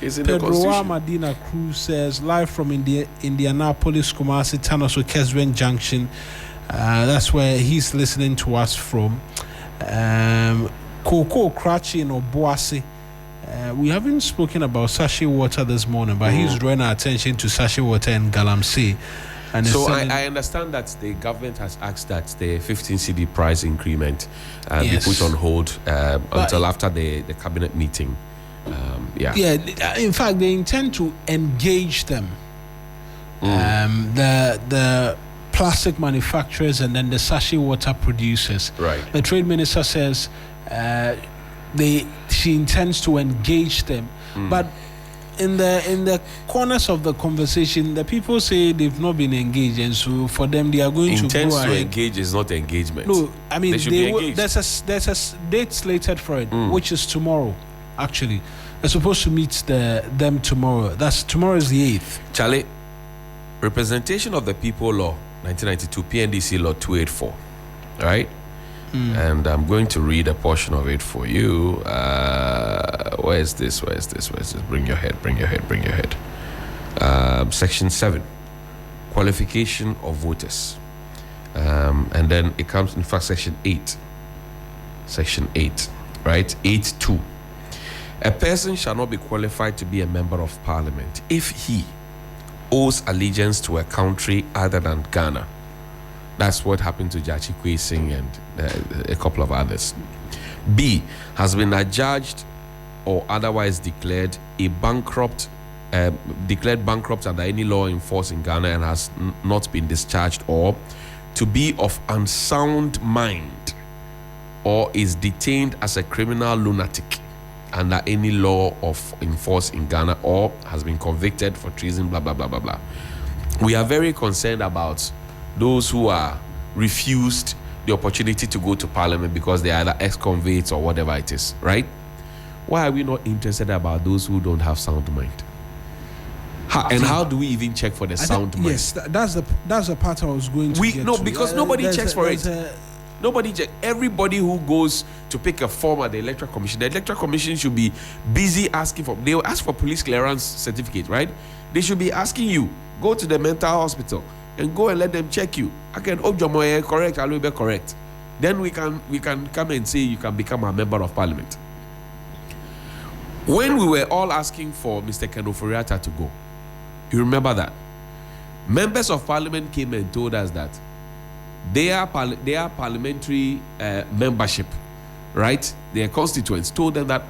It's in the Pedro Constitution. Medina Cruz says, live from Indianapolis, Kumasi, Tanaso, Keswen Junction. That's where he's listening to us from. Koko Krachi in Obuasi. We haven't spoken about sachet water this morning, but he's drawing our attention to sachet water in Galamsey. And so I understand that the government has asked that the 15 CD price increment be put on hold until after the cabinet meeting. In fact, they intend to engage them. The plastic manufacturers and then the sachet water producers. Right. The trade minister says she intends to engage them, but in the corners of the conversation, the people say they've not been engaged, and so for them they are going to go ahead. To engage is not engagement. No, I mean there's a date slated for it, which is tomorrow. Actually, they're supposed to meet them tomorrow. Tomorrow is the 8th. Charlie, Representation of the People Law 1992, PNDC Law 284, right? And I'm going to read a portion of it for you. Where is this? Bring your head. Section 7, qualification of voters. And then it comes, in fact, Section 8, right? 8.2. A person shall not be qualified to be a member of parliament if he owes allegiance to a country other than Ghana. That's what happened to Jachi Kwei Singh and a couple of others. B, has been adjudged or otherwise declared bankrupt under any law in force in Ghana and has not been discharged, or to be of unsound mind or is detained as a criminal lunatic under any law in force in Ghana, or has been convicted for treason, blah, blah, blah, blah, blah. We are very concerned about those who are refused the opportunity to go to parliament because they are either ex-convicts or whatever it is, right? Why are we not interested about those who don't have sound mind? How do we even check for the sound mind? Yes, that's the part I was going to get to. Because nobody checks for it. Nobody check. Everybody who goes to pick a form at the Electoral Commission, the Electoral Commission should be busy asking for. They will ask for police clearance certificate, right? They should be asking you, go to the mental hospital and go and let them check you. I can correct, I'll be correct. Then we can come and say you can become a member of parliament. When we were all asking for Mr. Ken Ofori-Atta to go, you remember that? Members of parliament came and told us that their parliamentary membership, right? Their constituents told them that,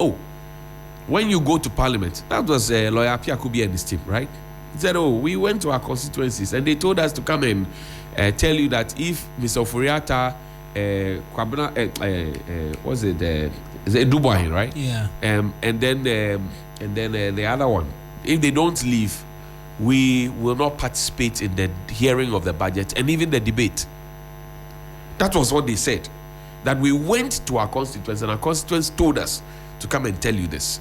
when you go to parliament, that was Lawyer Apia Kubi and his team, right? He said, we went to our constituencies and they told us to come and tell you that if Mr. Ofori-Atta, what's it? Is it Dubois, right? Yeah. And then the other one, if they don't leave, we will not participate in the hearing of the budget and even the debate. That was what they said. That we went to our constituents and our constituents told us to come and tell you this.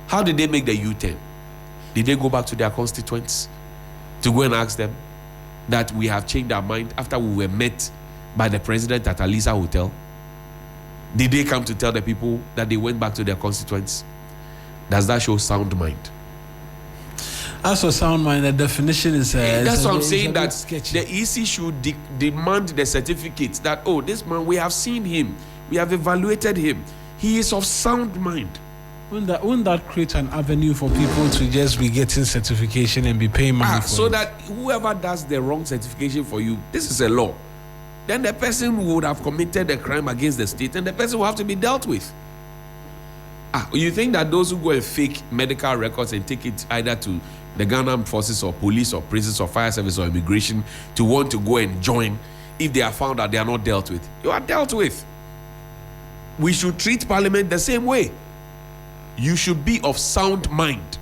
How did they make the U-turn? Did they go back to their constituents to go and ask them that we have changed our mind after we were met by the president at Alisa Hotel? Did they come to tell the people that they went back to their constituents? Does that show sound mind? As for sound mind, the definition is... that's what I'm saying, that sketchy. The EC should demand the certificates that, this man, we have seen him, we have evaluated him, he is of sound mind. Wouldn't that create an avenue for people to just be getting certification and be paying money for so it? that whoever does the wrong certification for you, this is a law, then the person would have committed a crime against the state and the person will have to be dealt with. You think that those who go and fake medical records and take it either to the Ghana Armed Forces or police or prisons or fire service or immigration to want to go and join, if they are found that they are not dealt with, you are dealt with. We should treat parliament the same way. You should be of sound mind.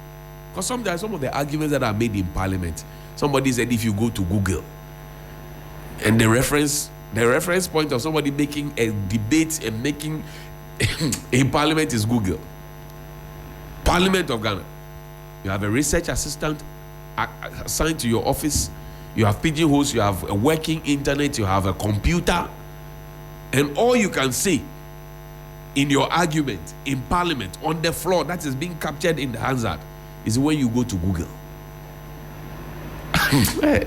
Because sometimes some of the arguments that are made in parliament, somebody said if you go to Google and the reference point of somebody making a debate and making in parliament is Google. Parliament of Ghana. You have a research assistant assigned to your office. You have pigeonholes, you have a working internet, you have a computer. And all you can say in your argument in parliament on the floor that is being captured in the Hansard is when you go to Google.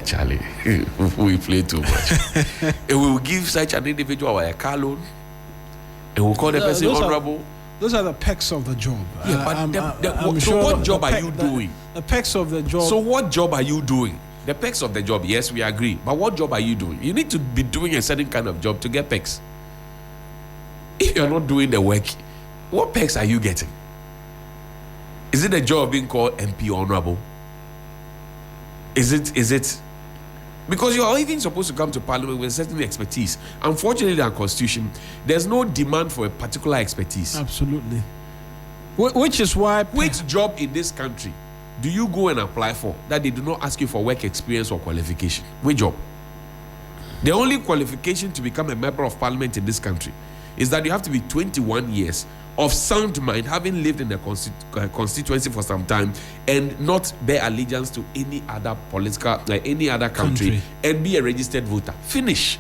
Charlie, we play too much. And we will give such an individual a car loan and we'll call the person honorable. Those are the perks of the job. Yeah, but so what job are you doing? The perks of the job. So what job are you doing? The perks of the job, yes, we agree. But what job are you doing? You need to be doing a certain kind of job to get perks. If you're not doing the work, what perks are you getting? Is it the job of being called MP honorable? Is it? Because you are even supposed to come to parliament with a certain expertise. Unfortunately, in our constitution, there's no demand for a particular expertise. Absolutely. Which is why... Which job in this country do you go and apply for that they do not ask you for work experience or qualification? Which job? The only qualification to become a member of parliament in this country is that you have to be 21 years of sound mind, having lived in the constituency for some time, and not bear allegiance to any other political, like any other country, and be a registered voter. Finish.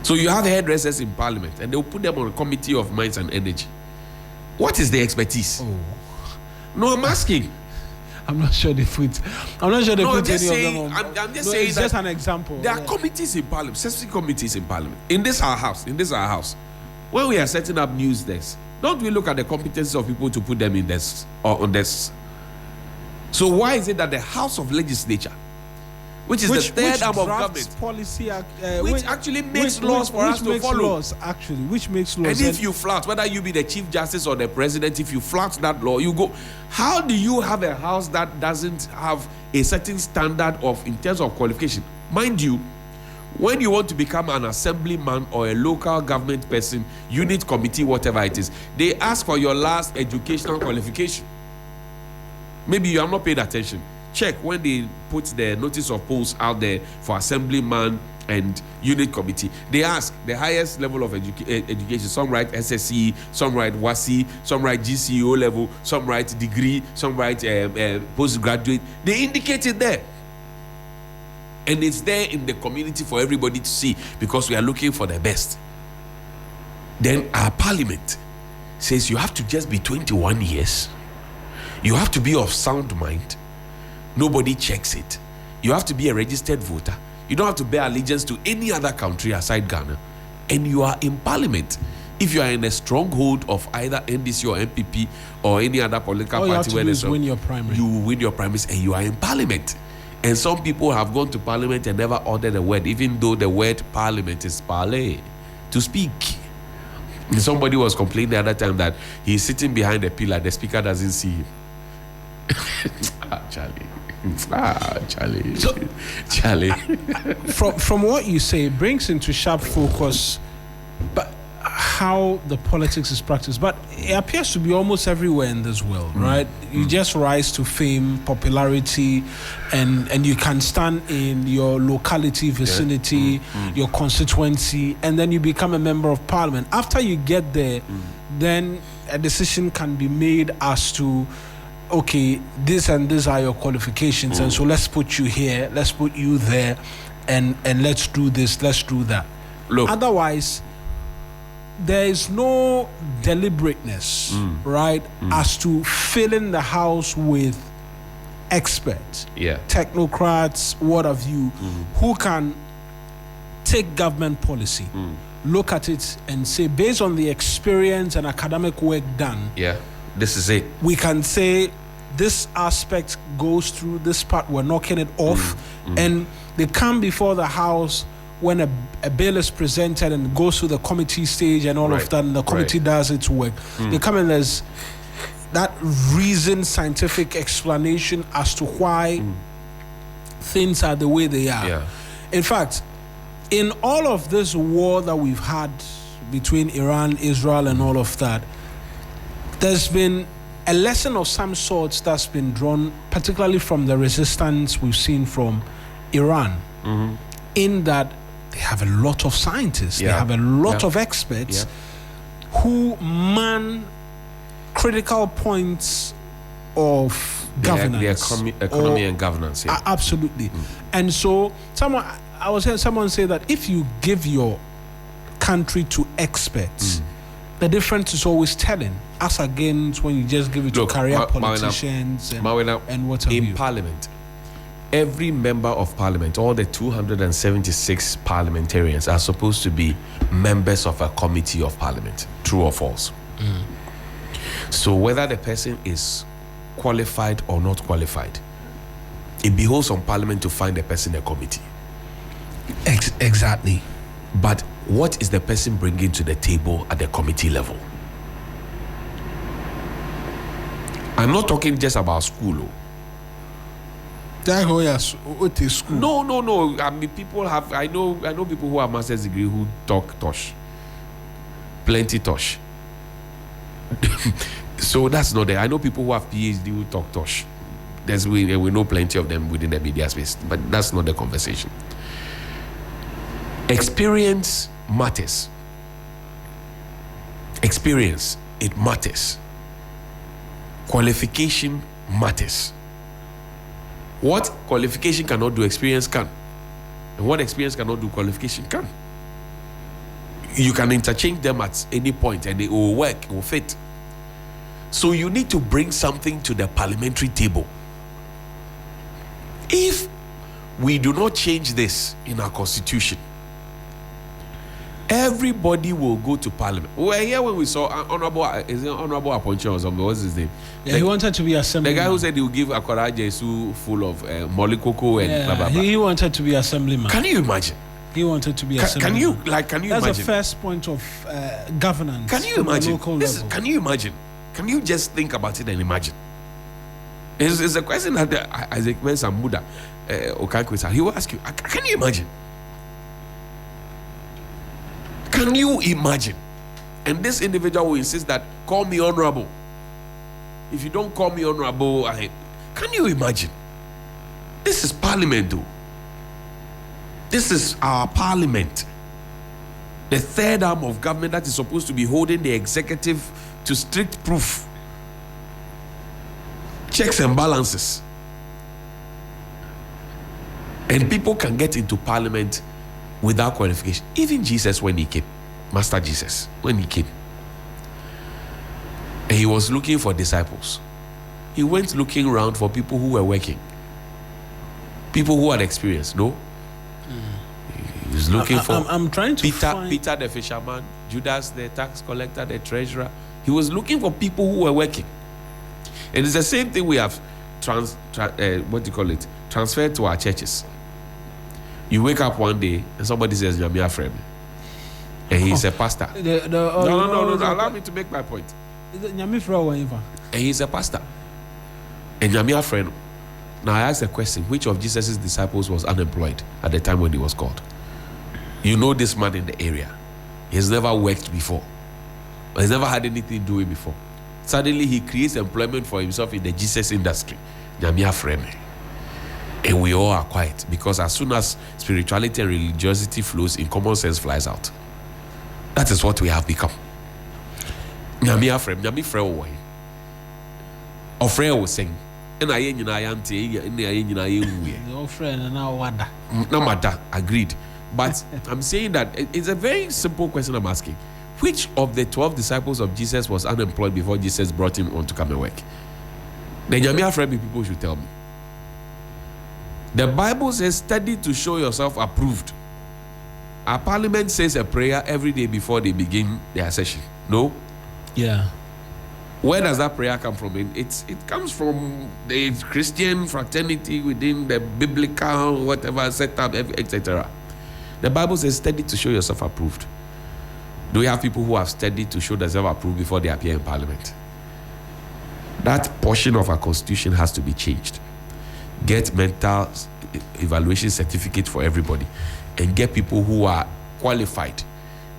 So you have hairdressers in parliament, and they'll put them on a committee of mines and energy. What is the expertise? Oh. No, I'm asking. I'm not sure they put. I'm not sure they put any saying, of them on. I'm just saying it's that just an example. There are committees in parliament, specific committees in parliament. In this our house, when we are setting up news desks, don't we look at the competencies of people to put them in desks or on desks? So why is it that the House of Legislature, which is the third arm of government, policy, which actually makes laws for us to follow, which makes laws, and if you flout, whether you be the Chief Justice or the President, if you flout that law, you go. How do you have a house that doesn't have a certain standard of in terms of qualification? Mind you, when you want to become an assemblyman or a local government person, unit committee, whatever it is, they ask for your last educational qualification. Maybe you have not paid attention. Check when they put the notice of posts out there for assemblyman and unit committee. They ask the highest level of education. Some write SSC, some write WASI, some write GCE level, some write degree, some write postgraduate. They indicate it there. And it's there in the community for everybody to see, because we are looking for the best. Then our parliament says you have to just be 21 years. You have to be of sound mind. Nobody checks it. You have to be a registered voter. You don't have to bear allegiance to any other country aside Ghana. And you are in parliament. If you are in a stronghold of either NDC or MPP or any other political party, you have to win your primary. You win your primaries and you are in parliament. And some people have gone to parliament and never uttered a word, even though the word parliament is parler, to speak. And somebody was complaining the other time that he's sitting behind a pillar, the speaker doesn't see him. Charlie. So, Charlie. From what you say, it brings into sharp focus but how the politics is practiced. But it appears to be almost everywhere in this world, right? You just rise to fame, popularity, and you can stand in your locality, vicinity, your constituency, and then you become a member of parliament. After you get there, then a decision can be made as to, okay, this and this are your qualifications, and so let's put you here, let's put you there, and let's do this, let's do that. Look, otherwise, there is no deliberateness, right, as to filling the house with experts, technocrats, what have you, who can take government policy, look at it and say, based on the experience and academic work done, this is it. We can say this aspect goes through this part, we're knocking it off, and they come before the house when a bill is presented and goes through the committee stage and all of that, and the committee does its work. They come and there's that reasoned scientific explanation as to why things are the way they are. In fact, in all of this war that we've had between Iran, Israel, and all of that, there's been a lesson of some sorts that's been drawn, particularly from the resistance we've seen from Iran, in that they have a lot of scientists, they have a lot of experts who man critical points of governance. The economy and governance. Absolutely. And so someone say that if you give your country to experts, the difference is always telling. As against when you just give it to career politicians and what have you. In Parliament, every member of Parliament, all the 276 parliamentarians are supposed to be members of a committee of Parliament. True or false? So whether the person is qualified or not qualified, it behoves on Parliament to find the person a committee. Exactly. But what is the person bringing to the table at the committee level? I'm not talking just about school. School. No. I mean, people have. I know people who have master's degree who talk tosh. Plenty tosh. So that's not there. I know people who have PhD who talk tosh. We know plenty of them within the media space, but that's not the conversation. Experience matters. Experience, it matters. Qualification matters. What qualification cannot do, experience can. And what experience cannot do, qualification can. You can interchange them at any point and it will work, it will fit. So you need to bring something to the parliamentary table. If we do not change this in our constitution, everybody will go to parliament. We were here when we saw Honorable Aponcho or something. What's his name? Yeah, he wanted to be assemblyman. The guy who said he would give Akwara Jesu full of molikoko and blah, blah, blah. He wanted to be assemblyman. Can you imagine? He wanted to be assemblyman. Can you That's imagine? That's the first point of governance. Can you imagine? Local level. Can you imagine? Can you just think about it and imagine? It's a question that Isaac Mensah Muda Okankwesa, he will ask you, can you imagine? Can you imagine? And this individual will insist that, call me honorable. If you don't call me honorable, can you imagine? This is parliament, though. This is our parliament. The third arm of government that is supposed to be holding the executive to strict proof. Checks and balances. And people can get into parliament without qualification. Even Jesus, when he came, Master Jesus, when he came, and he was looking for disciples, he went looking around for people who were working, people who had experience. No, he was looking for. I'm trying to find Peter the fisherman, Judas the tax collector, the treasurer. He was looking for people who were working, and it's the same thing we have transferred to our churches. You wake up one day and somebody says, "You're my friend," and he's a pastor. No. Allow me to make my point. And And he's a pastor. And you're my friend. Now I ask the question: which of Jesus' disciples was unemployed at the time when he was called? You know this man in the area. He's never worked before. He's never had anything doing before. Suddenly he creates employment for himself in the Jesus industry. You're my friend. And we all are quiet because as soon as spirituality and religiosity flows in, common sense flies out. That is what we have become. Nyame afrem, nyame frɛ wo wɔ. Ɔfrɛ wo sing. And I nyina yante, and I nyina yewuye. Your friend and now wada. No matter, agreed. But I'm saying that it's a very simple question I'm asking. Which of the 12 disciples of Jesus was unemployed before Jesus brought him on to come and work? The nyame afrem people should tell me. The Bible says, study to show yourself approved. Our parliament says a prayer every day before they begin their session. No? Yeah. Where does that prayer come from? It comes from the Christian fraternity within the biblical, whatever setup, etc. The Bible says, study to show yourself approved. Do we have people who have studied to show themselves approved before they appear in parliament? That portion of our constitution has to be changed. Get mental evaluation certificate for everybody and get people who are qualified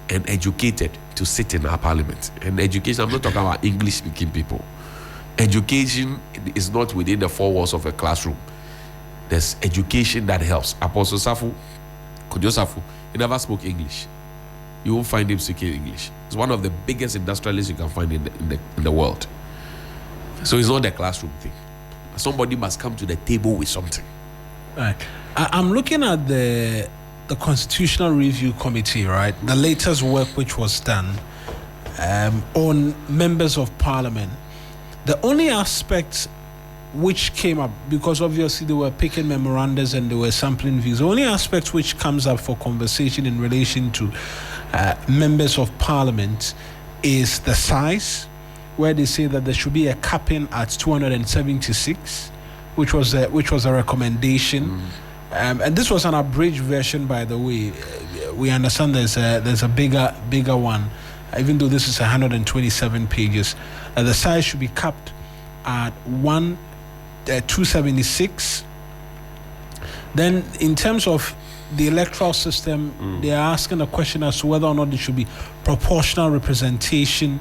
and educated to sit in our parliament. And education, I'm not talking about English speaking people. Education is not within the four walls of a classroom. There's education that helps. Apostle Safu, Kojo Safu, he never spoke English. You won't find him speaking English. He's one of the biggest industrialists you can find in the world. So it's not the classroom thing. Somebody must come to the table with something. Right. I'm looking at the the Constitutional Review Committee, right, the latest work which was done on members of parliament, the only aspect which came up, because obviously they were picking memorandums and they were sampling views, the only aspect which comes up for conversation in relation to members of parliament is the size, where they say that there should be a capping at 276, which was a recommendation. And this was an abridged version, by the way. We understand there's a bigger one, even though this is 127 pages. The size should be capped at 276. Then, in terms of the electoral system, they are asking a question as to whether or not there should be proportional representation,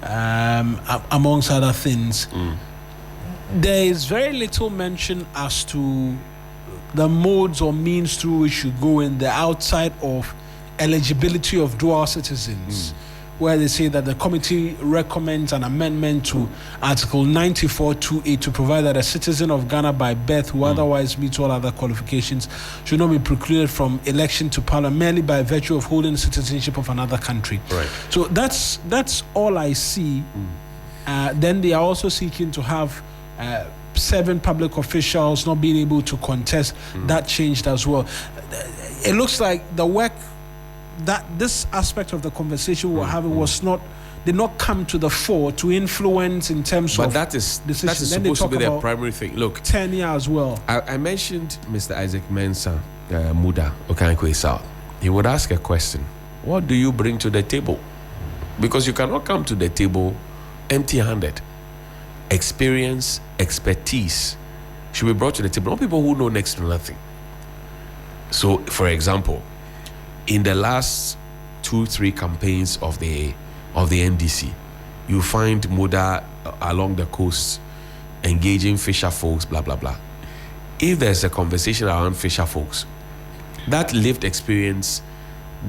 amongst other things. There is very little mention as to the modes or means through which you go in the outside of eligibility of dual citizens, where they say that the committee recommends an amendment to Article 94(2)(a) to provide that a citizen of Ghana by birth who otherwise meets all other qualifications should not be precluded from election to parliament merely by virtue of holding citizenship of another country. Right. So that's all I see. Then they are also seeking to have 7 public officials not being able to contest. That changed as well. It looks like the work that this aspect of the conversation we were having did not come to the fore to influence in terms of that is decisions. supposed to be their primary thing. Look, tenure as well. I mentioned Mr. Isaac Mensah Muda Okonkwo South. He would ask a question: what do you bring to the table? Because you cannot come to the table empty-handed. Experience, expertise should be brought to the table. Not people who know next to nothing. So, for example, in the last 2-3 campaigns of the NDC, you find Muda along the coast engaging fisher folks, blah blah blah. If there's a conversation around fisher folks, that lived experience,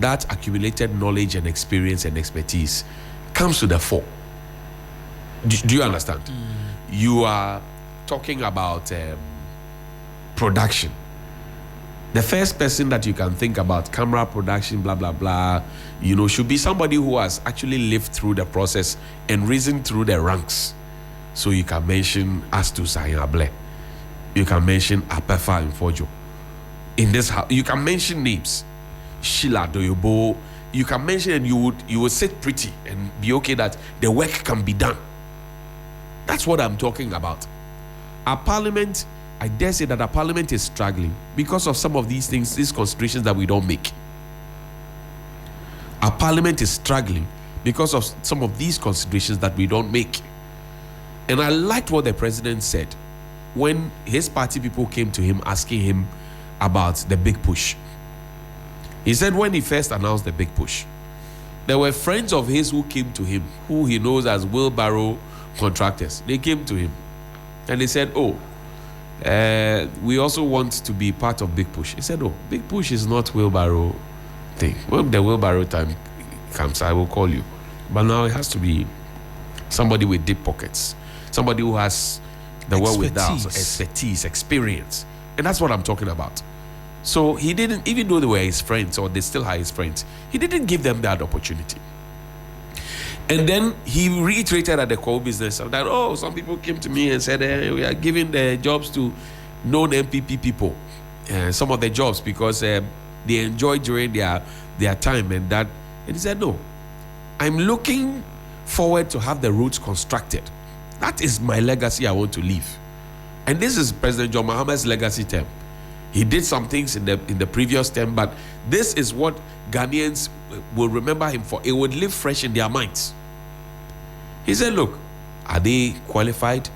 that accumulated knowledge and experience and expertise comes to the fore. Do you understand? You are talking about production. The first person that you can think about, camera production, blah, blah, blah, should be somebody who has actually lived through the process and risen through the ranks. So you can mention Astu Sayable. You can mention Apefa Infojo. In this house, you can mention names. Sheila Doyobo. You can mention, and you would sit pretty and be okay that the work can be done. That's what I'm talking about. Our parliament, I dare say that our parliament is struggling because of some of these things, these considerations that we don't make. Our parliament is struggling because of some of these considerations that we don't make. And I liked what the president said when his party people came to him asking him about the big push. He said when he first announced the big push, there were friends of his who came to him, who he knows as wheelbarrow contractors. They came to him and they said, we also want to be part of big push. He said, big push is not wheelbarrow thing. When the wheelbarrow time comes, I will call you. But now it has to be somebody with deep pockets, somebody who has the wherewithal, expertise, experience. And that's what I'm talking about. So he didn't, even though they were his friends or they still are his friends, he didn't give them that opportunity. And then he reiterated at the core business that, some people came to me and said, we are giving the jobs to known MPP people, some of the jobs because they enjoyed during their time and that. And he said, no, I'm looking forward to have the roads constructed. That is my legacy I want to leave. And this is President John Mahama's legacy term. He did some things in the previous term, but this is what Ghanaians will remember him for. It would live fresh in their minds. He said, look, are they qualified?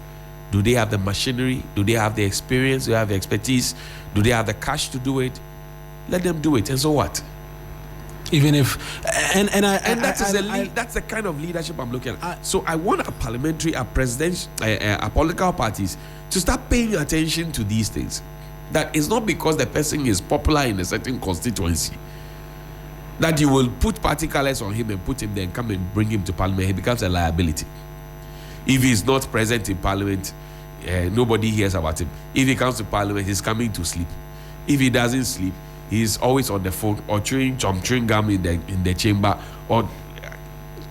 Do they have the machinery? Do they have the experience? Do they have the expertise? Do they have the cash to do it? Let them do it. And so what? Even if that's the kind of leadership I'm looking at. So I want our political parties to start paying attention to these things. That it's not because the person is popular in a certain constituency that you will put party colors on him and put him there and come and bring him to parliament. He becomes a liability. If he's not present in parliament, nobody hears about him. If he comes to parliament, he's coming to sleep. If he doesn't sleep, he's always on the phone or chewing gum in the chamber or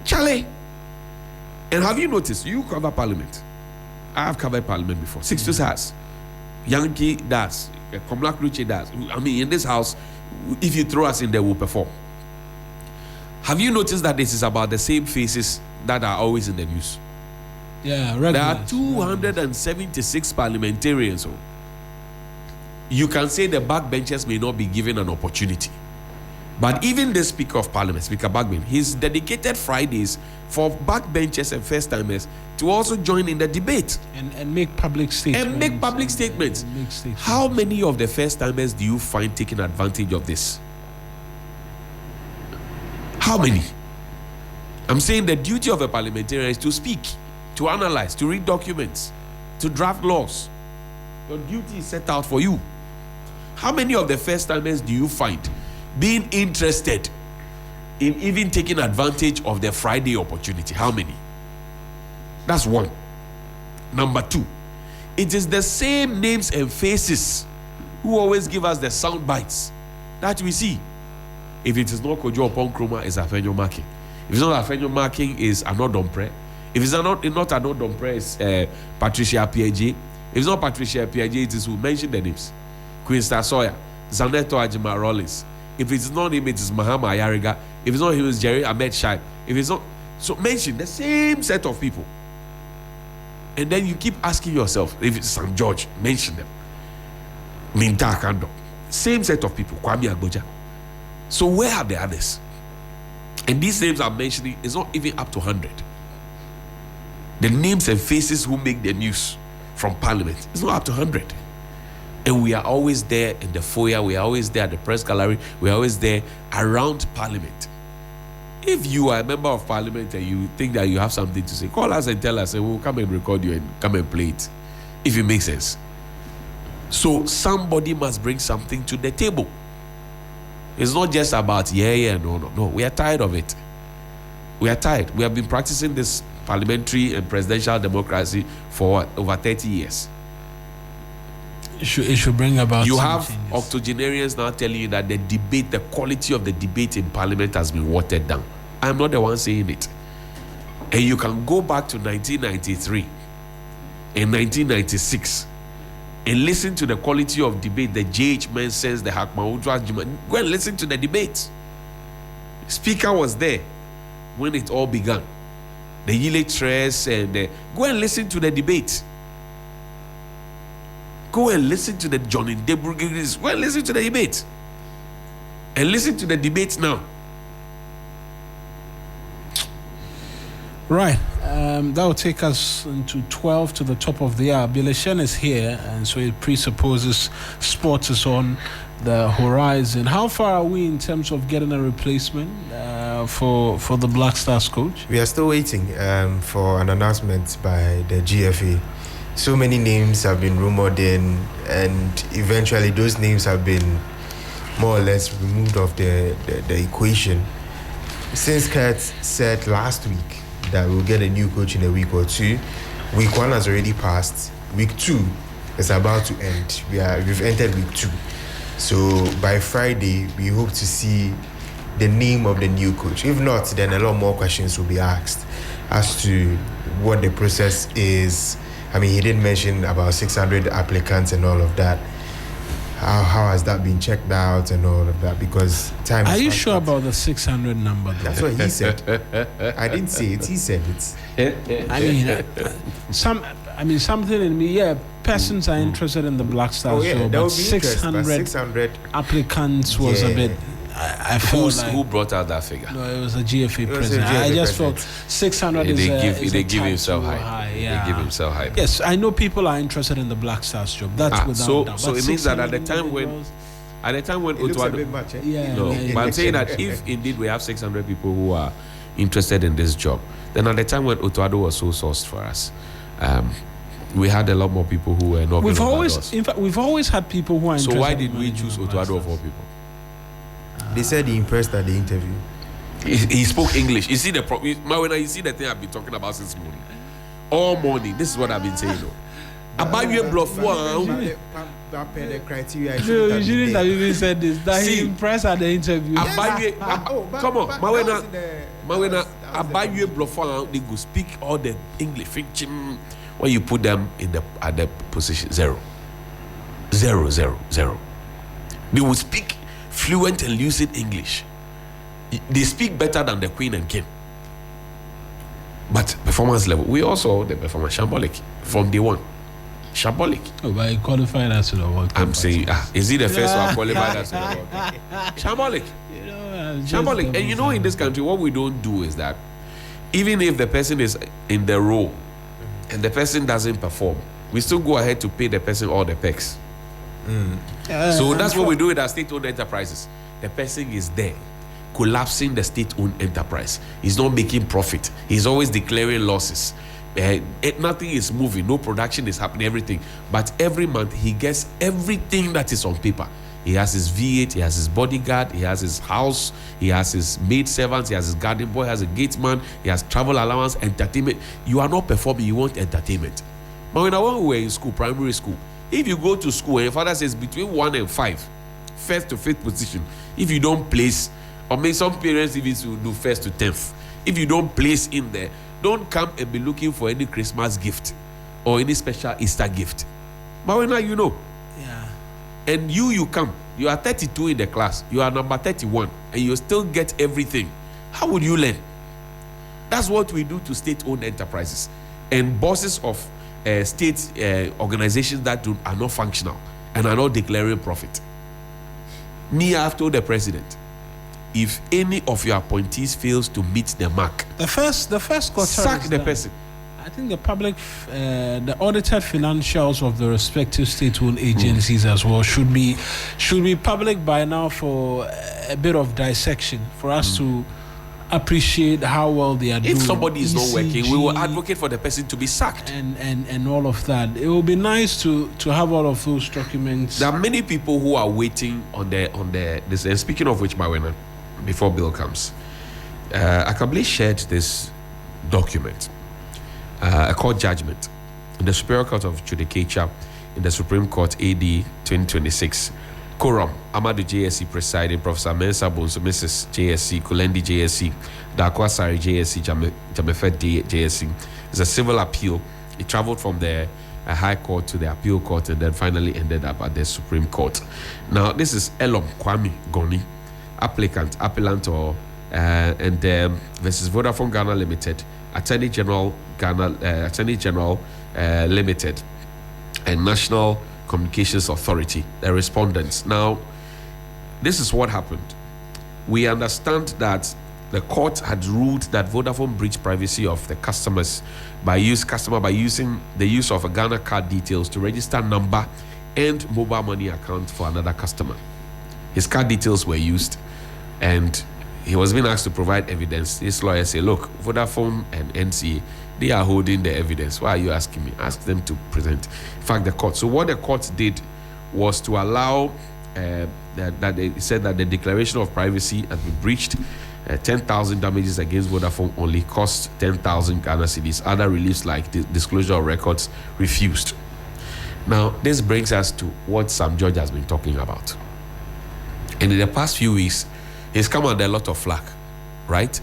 Charlie. And have you noticed, you cover parliament? I have covered parliament before. Sixtus has, Yankee does, Komla Kluche does. I mean, in this house, if you throw us in there, we'll perform. Have you noticed that this is about the same faces that are always in the news? Yeah, there are 276 parliamentarians. So you can say the backbenchers may not be given an opportunity. But even the Speaker of Parliament, Speaker Bagbin, he's dedicated Fridays for backbenchers and first-timers to also join in the debate. And make public statements. And make public statements. How many of the first-timers do you find taking advantage of this? How many? I'm saying the duty of a parliamentarian is to speak, to analyze, to read documents, to draft laws. Your duty is set out for you. How many of the first-timers do you find being interested in even taking advantage of the Friday opportunity? How many? That's one. Number two, it is the same names and faces who always give us the sound bites that we see. If it is not Kojo Opon Kroma, it's Afenyo Marking. If it's not Afenyo Marking, it's Arnold Dompre. If it's not Arnold Dompre, it's Patricia Piaget. If it's not Patricia Piaget, it is who mentioned the names. Queen Star Sawyer, Zaneto Ajima Rollins. If it's not him, it is Mahama Ayariga. If it's not him, it's Jerry Ahmed Shai. If it's not, so mention the same set of people. And then you keep asking yourself, if it's St. George, mention them. Minta Kando. Same set of people. Kwame Agboja. So where are the others? And these names I'm mentioning is not even up to 100. The names and faces who make the news from Parliament is not up to 100. And we are always there in the foyer, we are always there at the press gallery, we are always there around Parliament. If you are a member of Parliament and you think that you have something to say, call us and tell us, and we'll come and record you and come and play it, if it makes sense. So somebody must bring something to the table. It's not just about no. We are tired of it. We are tired. We have been practicing this parliamentary and presidential democracy for over 30 years. It should bring about. You have octogenarians now telling you that the quality of the debate in Parliament has been watered down. I'm not the one saying it. And you can go back to 1993 and 1996 and listen to the quality of debate, the J.H. Mensens, the Hakma Udwa. Go and listen to the debate. Speaker was there when it all began. The Yile Tres and go and listen to the debate. Go and listen to the Johnny Debrugis. Go and listen to the debate. And listen to the debate now. Right. That will take us into 12 to the top of the hour. Bilashen is here, and so it presupposes sports is on the horizon. How far are we in terms of getting a replacement for the Black Stars coach? We are still waiting for an announcement by the GFA. So many names have been rumored in, and eventually those names have been more or less removed of the equation. Since Kurt said last week that we'll get a new coach in a week or two, week one has already passed. Week two is about to end. We've entered week two. So by Friday, we hope to see the name of the new coach. If not, then a lot more questions will be asked as to what the process is. I mean, he did mention about 600 applicants and all of that. How has that been checked out and all of that? Because time. Are you sure about the 600 number? Though? That's what he said. I didn't say it. He said it. I mean, something in me. Yeah, persons are interested in the Black Stars job, but 600 applicants was a bit. I felt like, who brought out that figure? No, it was a GFA president. I just felt 600 they give himself high. Yeah. They give himself high. Yes, I know people are interested in the Black Stars job. That's without doubt. So it means that at the time when Otuado, much, but I'm saying that if indeed we have 600 people who are interested in this job, then at the time when Otuado was so sourced for us, we had a lot more people who were not. We've always had people who are interested. So why did we choose Otuado of all people? They said he impressed at the interview. He spoke English. You see the problem. You see the thing I've been talking about since morning. All morning. This is what I've been saying. Abaye Blofo. The criteria. No, you shouldn't have even said this. That he See, impressed at the interview. Abaye, come on, Mawena, Mawena, Abaye Blofo, they go speak all the English. When you put them at the position 0. They will speak fluent and lucid English. They speak better than the Queen and King. But performance level, we also the performance shambolic from day one. Shambolic. Oh, but he qualified us to the World Cup. I'm saying, is he the first one qualified us to the World Cup? Shambolic. Shambolic. And you know, in this country, what we don't do is that even if the person is in the role and the person doesn't perform, we still go ahead to pay the person all the pecs. So that's what we do with our state-owned enterprises. The person is there, collapsing the state-owned enterprise. He's not making profit. He's always declaring losses. Nothing is moving, no production is happening, everything. But every month he gets everything that is on paper. He has his V8, he has his bodyguard, he has his house, he has his maid servants, he has his garden boy, he has a gatesman, he has travel allowance, entertainment. You are not performing, you want entertainment. But when we were in school, primary school, if you go to school and your father says between 1 and 5, first to fifth position, if you don't place, or maybe some parents even do first to 10th, if you don't place in there, don't come and be looking for any Christmas gift or any special Easter gift. But when you know, Yeah. and you come, you are 32 in the class, you are number 31, and you still get everything. How would you learn? That's what we do to state-owned enterprises and bosses of state organizations that are not functional and are not declaring profit. Me, I've told the president, if any of your appointees fails to meet the mark, The first quarter, sack is the done. person. I think the public, the audited financials of the respective state-owned agencies as well should be public by now for a bit of dissection for us to appreciate how well they are doing. If somebody is not working, we will ECG, advocate for the person to be sacked. and all of that. It will be nice to have all of those documents. There are many people who are waiting on this. And speaking of which, Mawena, before Bill comes, Akabli shared this document, a court judgment in the Superior Court of Judicature in the Supreme Court AD 2026. Quorum, Amadu JSC presiding, Professor Mensa Bonso, Mrs. JSC, Kulendi JSC, Dakwasari JSC, Jamefet JSC. It's a civil appeal. It traveled from the High Court to the Appeal Court and then finally ended up at the Supreme Court. Now, this is Elom Kwame Goni, appellant versus Vodafone Ghana Limited, Attorney General Limited, and National Communications Authority, the respondents. Now, this is what happened. We understand that the court had ruled that Vodafone breached privacy of the customers by using the use of a Ghana card details to register number and mobile money account for another customer. His card details were used, and he was being asked to provide evidence. His lawyer said, look, Vodafone and NCA, they are holding the evidence. Why are you asking me? Ask them to present. In fact, the court. So what the court did was to allow that they said that the declaration of privacy has been breached. 10,000 damages against Vodafone only cost 10,000 Ghana cedis. Other reliefs like disclosure of records refused. Now, this brings us to what Sam George has been talking about. And in the past few weeks, he's come under a lot of flack, right?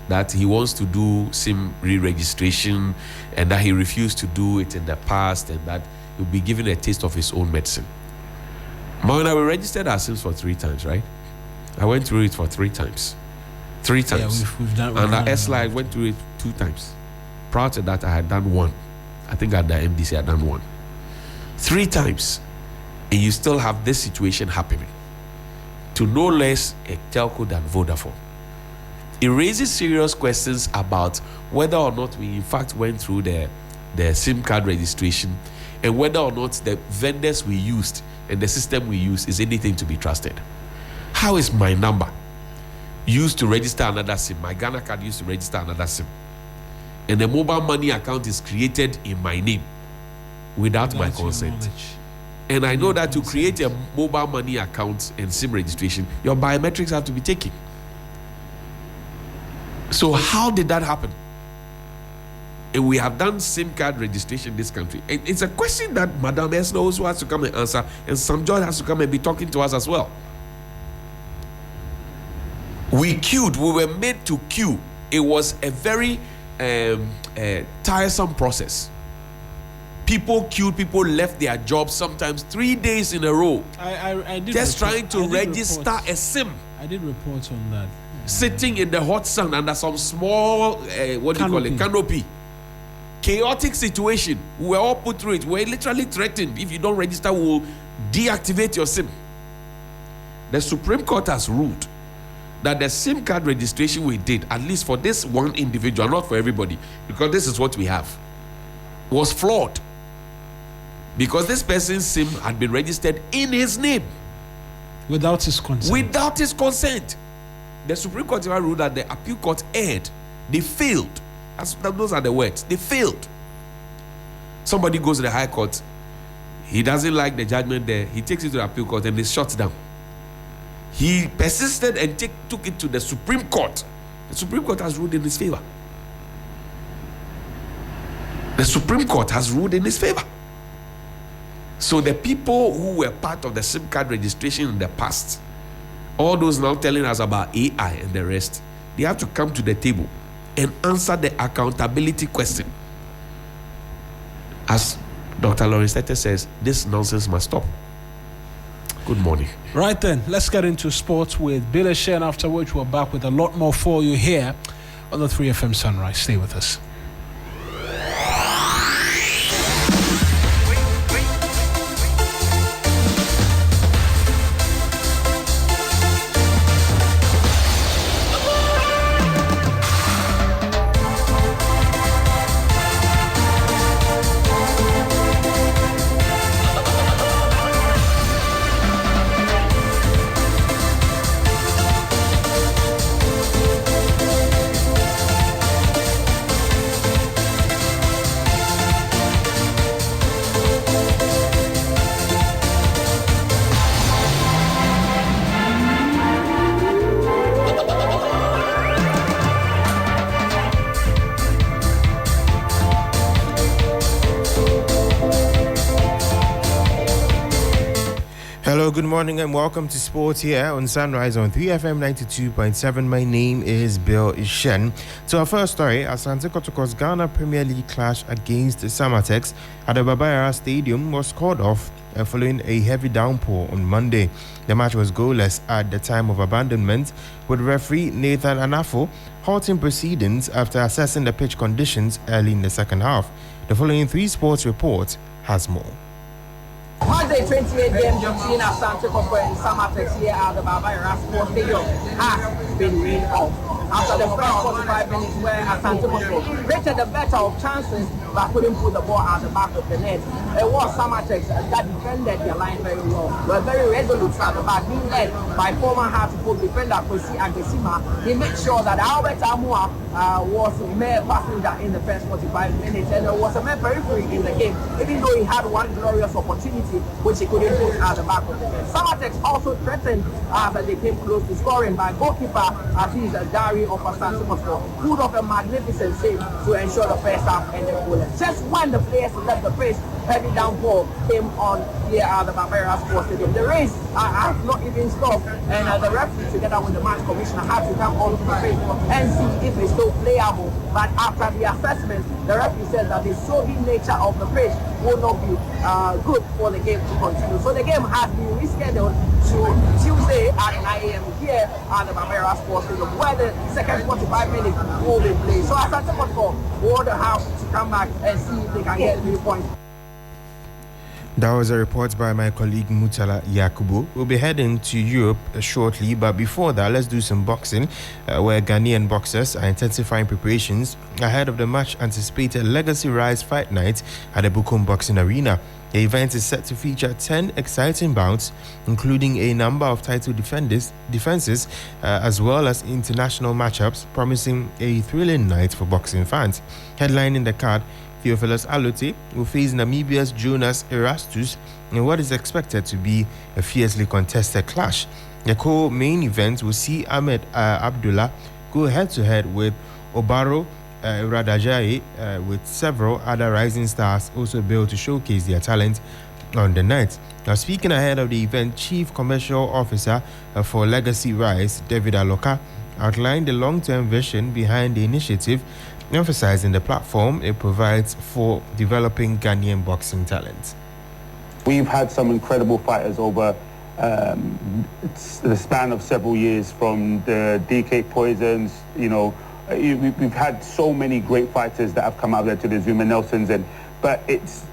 That he wants to do SIM re-registration and that he refused to do it in the past and that he'll be given a taste of his own medicine. Mauna, we registered our SIMs for 3 times, right? I went through it for 3 times. 3 times. Yeah, we've done. And at S-Line, I went through it 2 times. Prior to that, I had done 1. I think at the MDC, I had done 1. 3 times. And you still have this situation happening to no less a telco than Vodafone. It raises serious questions about whether or not we in fact went through the SIM card registration and whether or not the vendors we used and the system we use is anything to be trusted. How is my number used to register another SIM? My Ghana card used to register another SIM. And the mobile money account is created in my name without my consent. And I know that to create a mobile money account and SIM registration, your biometrics have to be taken. So how did that happen? And we have done SIM card registration in this country. It's a question that Madam Esno also has to come and answer, and Sam George has to come and be talking to us as well. We queued. We were made to queue. It was a very tiresome process. People queued. People left their jobs sometimes 3 days in a row. I did just report, trying to register a SIM. I did reports on that. Sitting in the hot sun under some small canopy. Chaotic situation. We were all put through it. We were literally threatened. If you don't register, we'll deactivate your SIM. The Supreme Court has ruled that the SIM card registration we did, at least for this one individual, not for everybody, because this is what we have, was flawed. Because this person's SIM had been registered in his name. Without his consent. Without his consent. The Supreme Court ruled that the appeal court erred. They failed. Those are the words. They failed. Somebody goes to the High Court. He doesn't like the judgment there. He takes it to the appeal court and they shut down. He persisted and took it to the Supreme Court. The Supreme Court has ruled in his favor. The Supreme Court has ruled in his favor. So the people who were part of the SIM card registration in the past, all those now telling us about AI and the rest, they have to come to the table and answer the accountability question. As Dr. Lawrence Tete says, this nonsense must stop. Good morning. Right then, let's get into sports with Bill Shen, after which we're back with a lot more for you here on the 3FM Sunrise. Stay with us. Hello, good morning and welcome to Sports here on Sunrise on 3FM 92.7. My name is Bill Ishen. So our first story, Asante Kotoko's Ghana Premier League clash against Samatex at the Baba Yara Stadium was called off following a heavy downpour on Monday. The match was goalless at the time of abandonment, with referee Nathan Anafo halting proceedings after assessing the pitch conditions early in the second half. The following 3 Sports report has more. Monday 28 game between Asante Kotoko and Samatex here at the Baba Yara Sports Stadium has been rained off. After the first 45 minutes where Asante Kotoko created the better of chances but couldn't put the ball at the back of the net, it was Samatex that defended their line very well. Were very resolute at the back, being led by former Hartlepool defender Kwesi Agbesima. He made sure that Albert Amua was a mere passenger in the first 45 minutes, and there was a mere periphery in the game, even though he had one glorious opportunity which he couldn't put at the back of the net. Samatex also threatened as they came close to scoring by goalkeeper Aziz Dari of Asante Kotoko, pulled off a magnificent save to ensure the first half ended goalless. Just when the players left the pitch, heavy downpour came on here at the Baba Yara Sports Stadium. The race has not even stopped, and the referee together with the match commissioner had to come onto the pitch and see if it's still playable. But after the assessment, the referee said that the soggy nature of the pitch will not be good for the game to continue. So the game has been rescheduled to Tuesday at 9 a.m. here at the Baba Yara Sports Stadium, where the second 45 minutes will be played. So Asante Kotoko will have to come back and see if they can get 3 points. That was a report by my colleague Mutala Yakubu. We'll be heading to Europe shortly, but before that, let's do some boxing, where Ghanaian boxers are intensifying preparations ahead of the much-anticipated Legacy Rise Fight Night at the Bukom Boxing Arena. The event is set to feature 10 exciting bouts, including a number of title defenses, as well as international matchups, promising a thrilling night for boxing fans. Headlining the card, Theophilus Alote will face Namibia's Jonas Erastus in what is expected to be a fiercely contested clash. The co-main event will see Ahmed Abdullah go head-to-head with Obaro Radajai, with several other rising stars also able to showcase their talent on the night. Now, speaking ahead of the event, Chief Commercial Officer for Legacy Rise, David Aloka, outlined the long-term vision behind the initiative, emphasizing the platform it provides for developing Ghanaian boxing talent. We've had some incredible fighters over the span of several years, from the DK Poisons, we've had so many great fighters that have come out there, to the Zuma Nelsons, but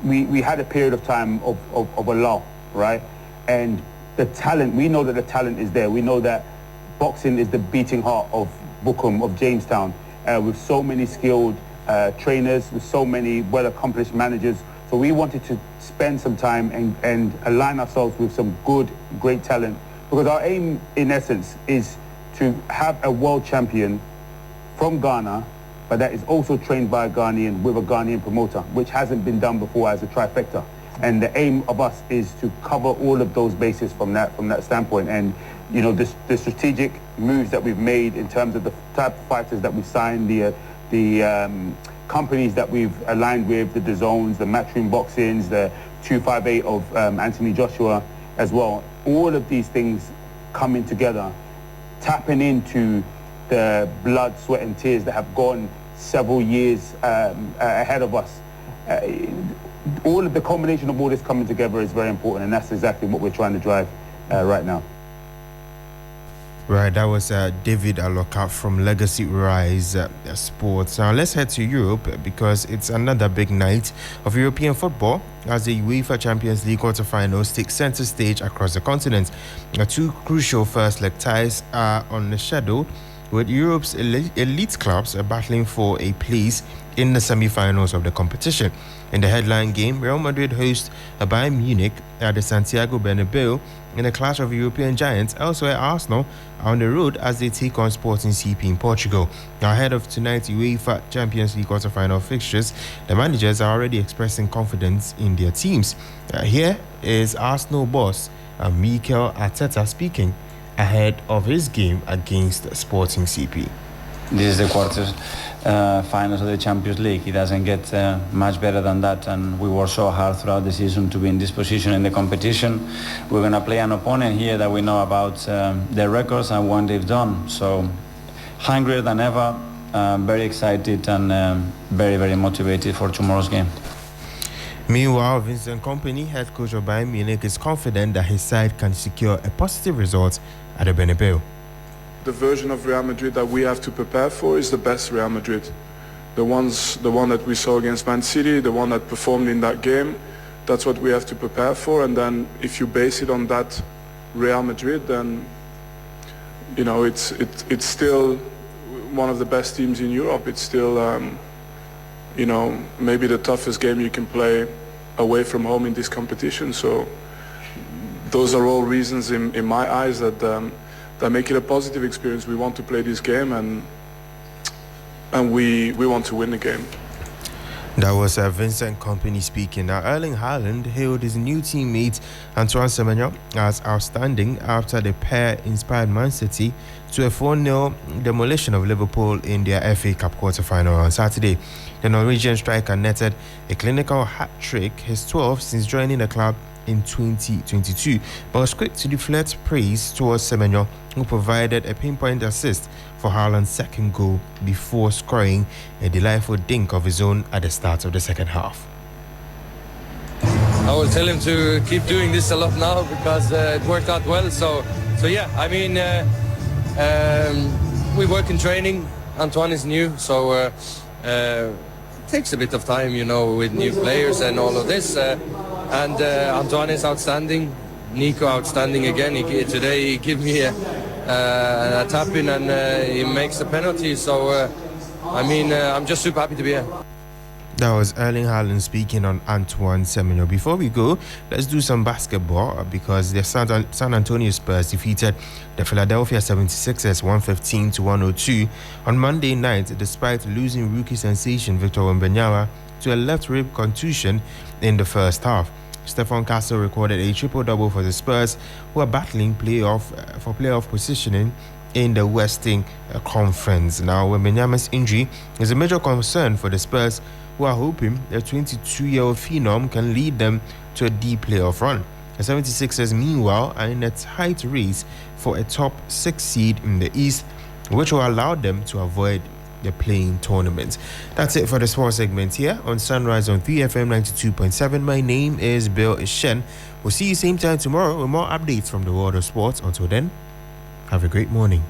we had a period of time of a lull, right? And the talent, we know that the talent is there. We know that boxing is the beating heart of Bukom, of Jamestown, with so many skilled trainers, with so many well-accomplished managers. So we wanted to spend some time and align ourselves with some great talent, because our aim, in essence, is to have a world champion from Ghana, but that is also trained by a Ghanaian with a Ghanaian promoter, which hasn't been done before as a trifecta. And the aim of us is to cover all of those bases from that standpoint. And the strategic moves that we've made in terms of the type of fighters that we signed, the companies that we've aligned with, the DAZNs, the Matchroom Boxings, the 258 of Anthony Joshua as well. All of these things coming together, tapping into the blood, sweat and tears that have gone several years ahead of us. All of the combination of all this coming together is very important, and that's exactly what we're trying to drive right now. Right, that was David Aloka from Legacy Rise Sports. Now let's head to Europe, because it's another big night of European football as the UEFA Champions League quarterfinals take center stage across the continent. Two crucial first leg ties are on the schedule, with Europe's elite clubs battling for a place in the semi-finals of the competition. In the headline game, Real Madrid host Bayern Munich at the Santiago Bernabeu in a clash of European giants. Elsewhere, Arsenal are on the road as they take on Sporting CP in Portugal. Now, ahead of tonight's UEFA Champions League quarter-final fixtures, the managers are already expressing confidence in their teams. Here is Arsenal boss Mikel Arteta speaking ahead of his game against Sporting CP. This is the quarters finals of the Champions League. It doesn't get much better than that, and we worked so hard throughout the season to be in this position in the competition. We're going to play an opponent here that we know about their records and what they've done. So hungrier than ever, very excited and very, very motivated for tomorrow's game. Meanwhile, Vincent Kompany, head coach of Bayern Munich, is confident that his side can secure a positive result at the Bernabeu. The version of Real Madrid that we have to prepare for is the best Real Madrid. The one that we saw against Man City, the one that performed in that game, that's what we have to prepare for. And then if you base it on that Real Madrid, then it's still one of the best teams in Europe. It's still maybe the toughest game you can play away from home in this competition. So those are all reasons in my eyes that make it a positive experience. We want to play this game and we want to win the game. That was Vincent Kompany speaking. Now, Erling Haaland hailed his new teammate Antoine Semenyo as outstanding after the pair inspired Man City to a 4-0 demolition of Liverpool in their FA Cup quarter-final on Saturday. The Norwegian striker netted a clinical hat-trick, his 12th since joining the club in 2022, but was quick to deflect praise towards Semenyo, who provided a pinpoint assist for Haaland's second goal before scoring a delightful dink of his own at the start of the second half. I will tell him to keep doing this a lot now because it worked out well. So yeah, I mean, we work in training. Antoine is new, so it takes a bit of time, with new players and all of this. And Antoine is outstanding. Nico outstanding again. Today he gave me a tap in and he makes a penalty. So I'm just super happy to be here. That was Erling Haaland speaking on Antoine Semenyo. Before we go, let's do some basketball because the San Antonio Spurs defeated the Philadelphia 76ers 115-102 on Monday night, despite losing rookie sensation Victor Wembanyama to a left rib contusion in the first half. Stephon Castle recorded a triple-double for the Spurs, who are battling playoff positioning in the Western Conference. Now, Wembanyama's injury is a major concern for the Spurs, who are hoping the 22-year-old phenom can lead them to a deep playoff run. The 76ers, meanwhile, are in a tight race for a top 6 seed in the East, which will allow them to avoid the playing tournament. That's it for the sports segment here on Sunrise on 3FM 92.7. My name is Bill Ishen. We'll see you same time tomorrow with more updates from the world of sports. Until then, have a great morning.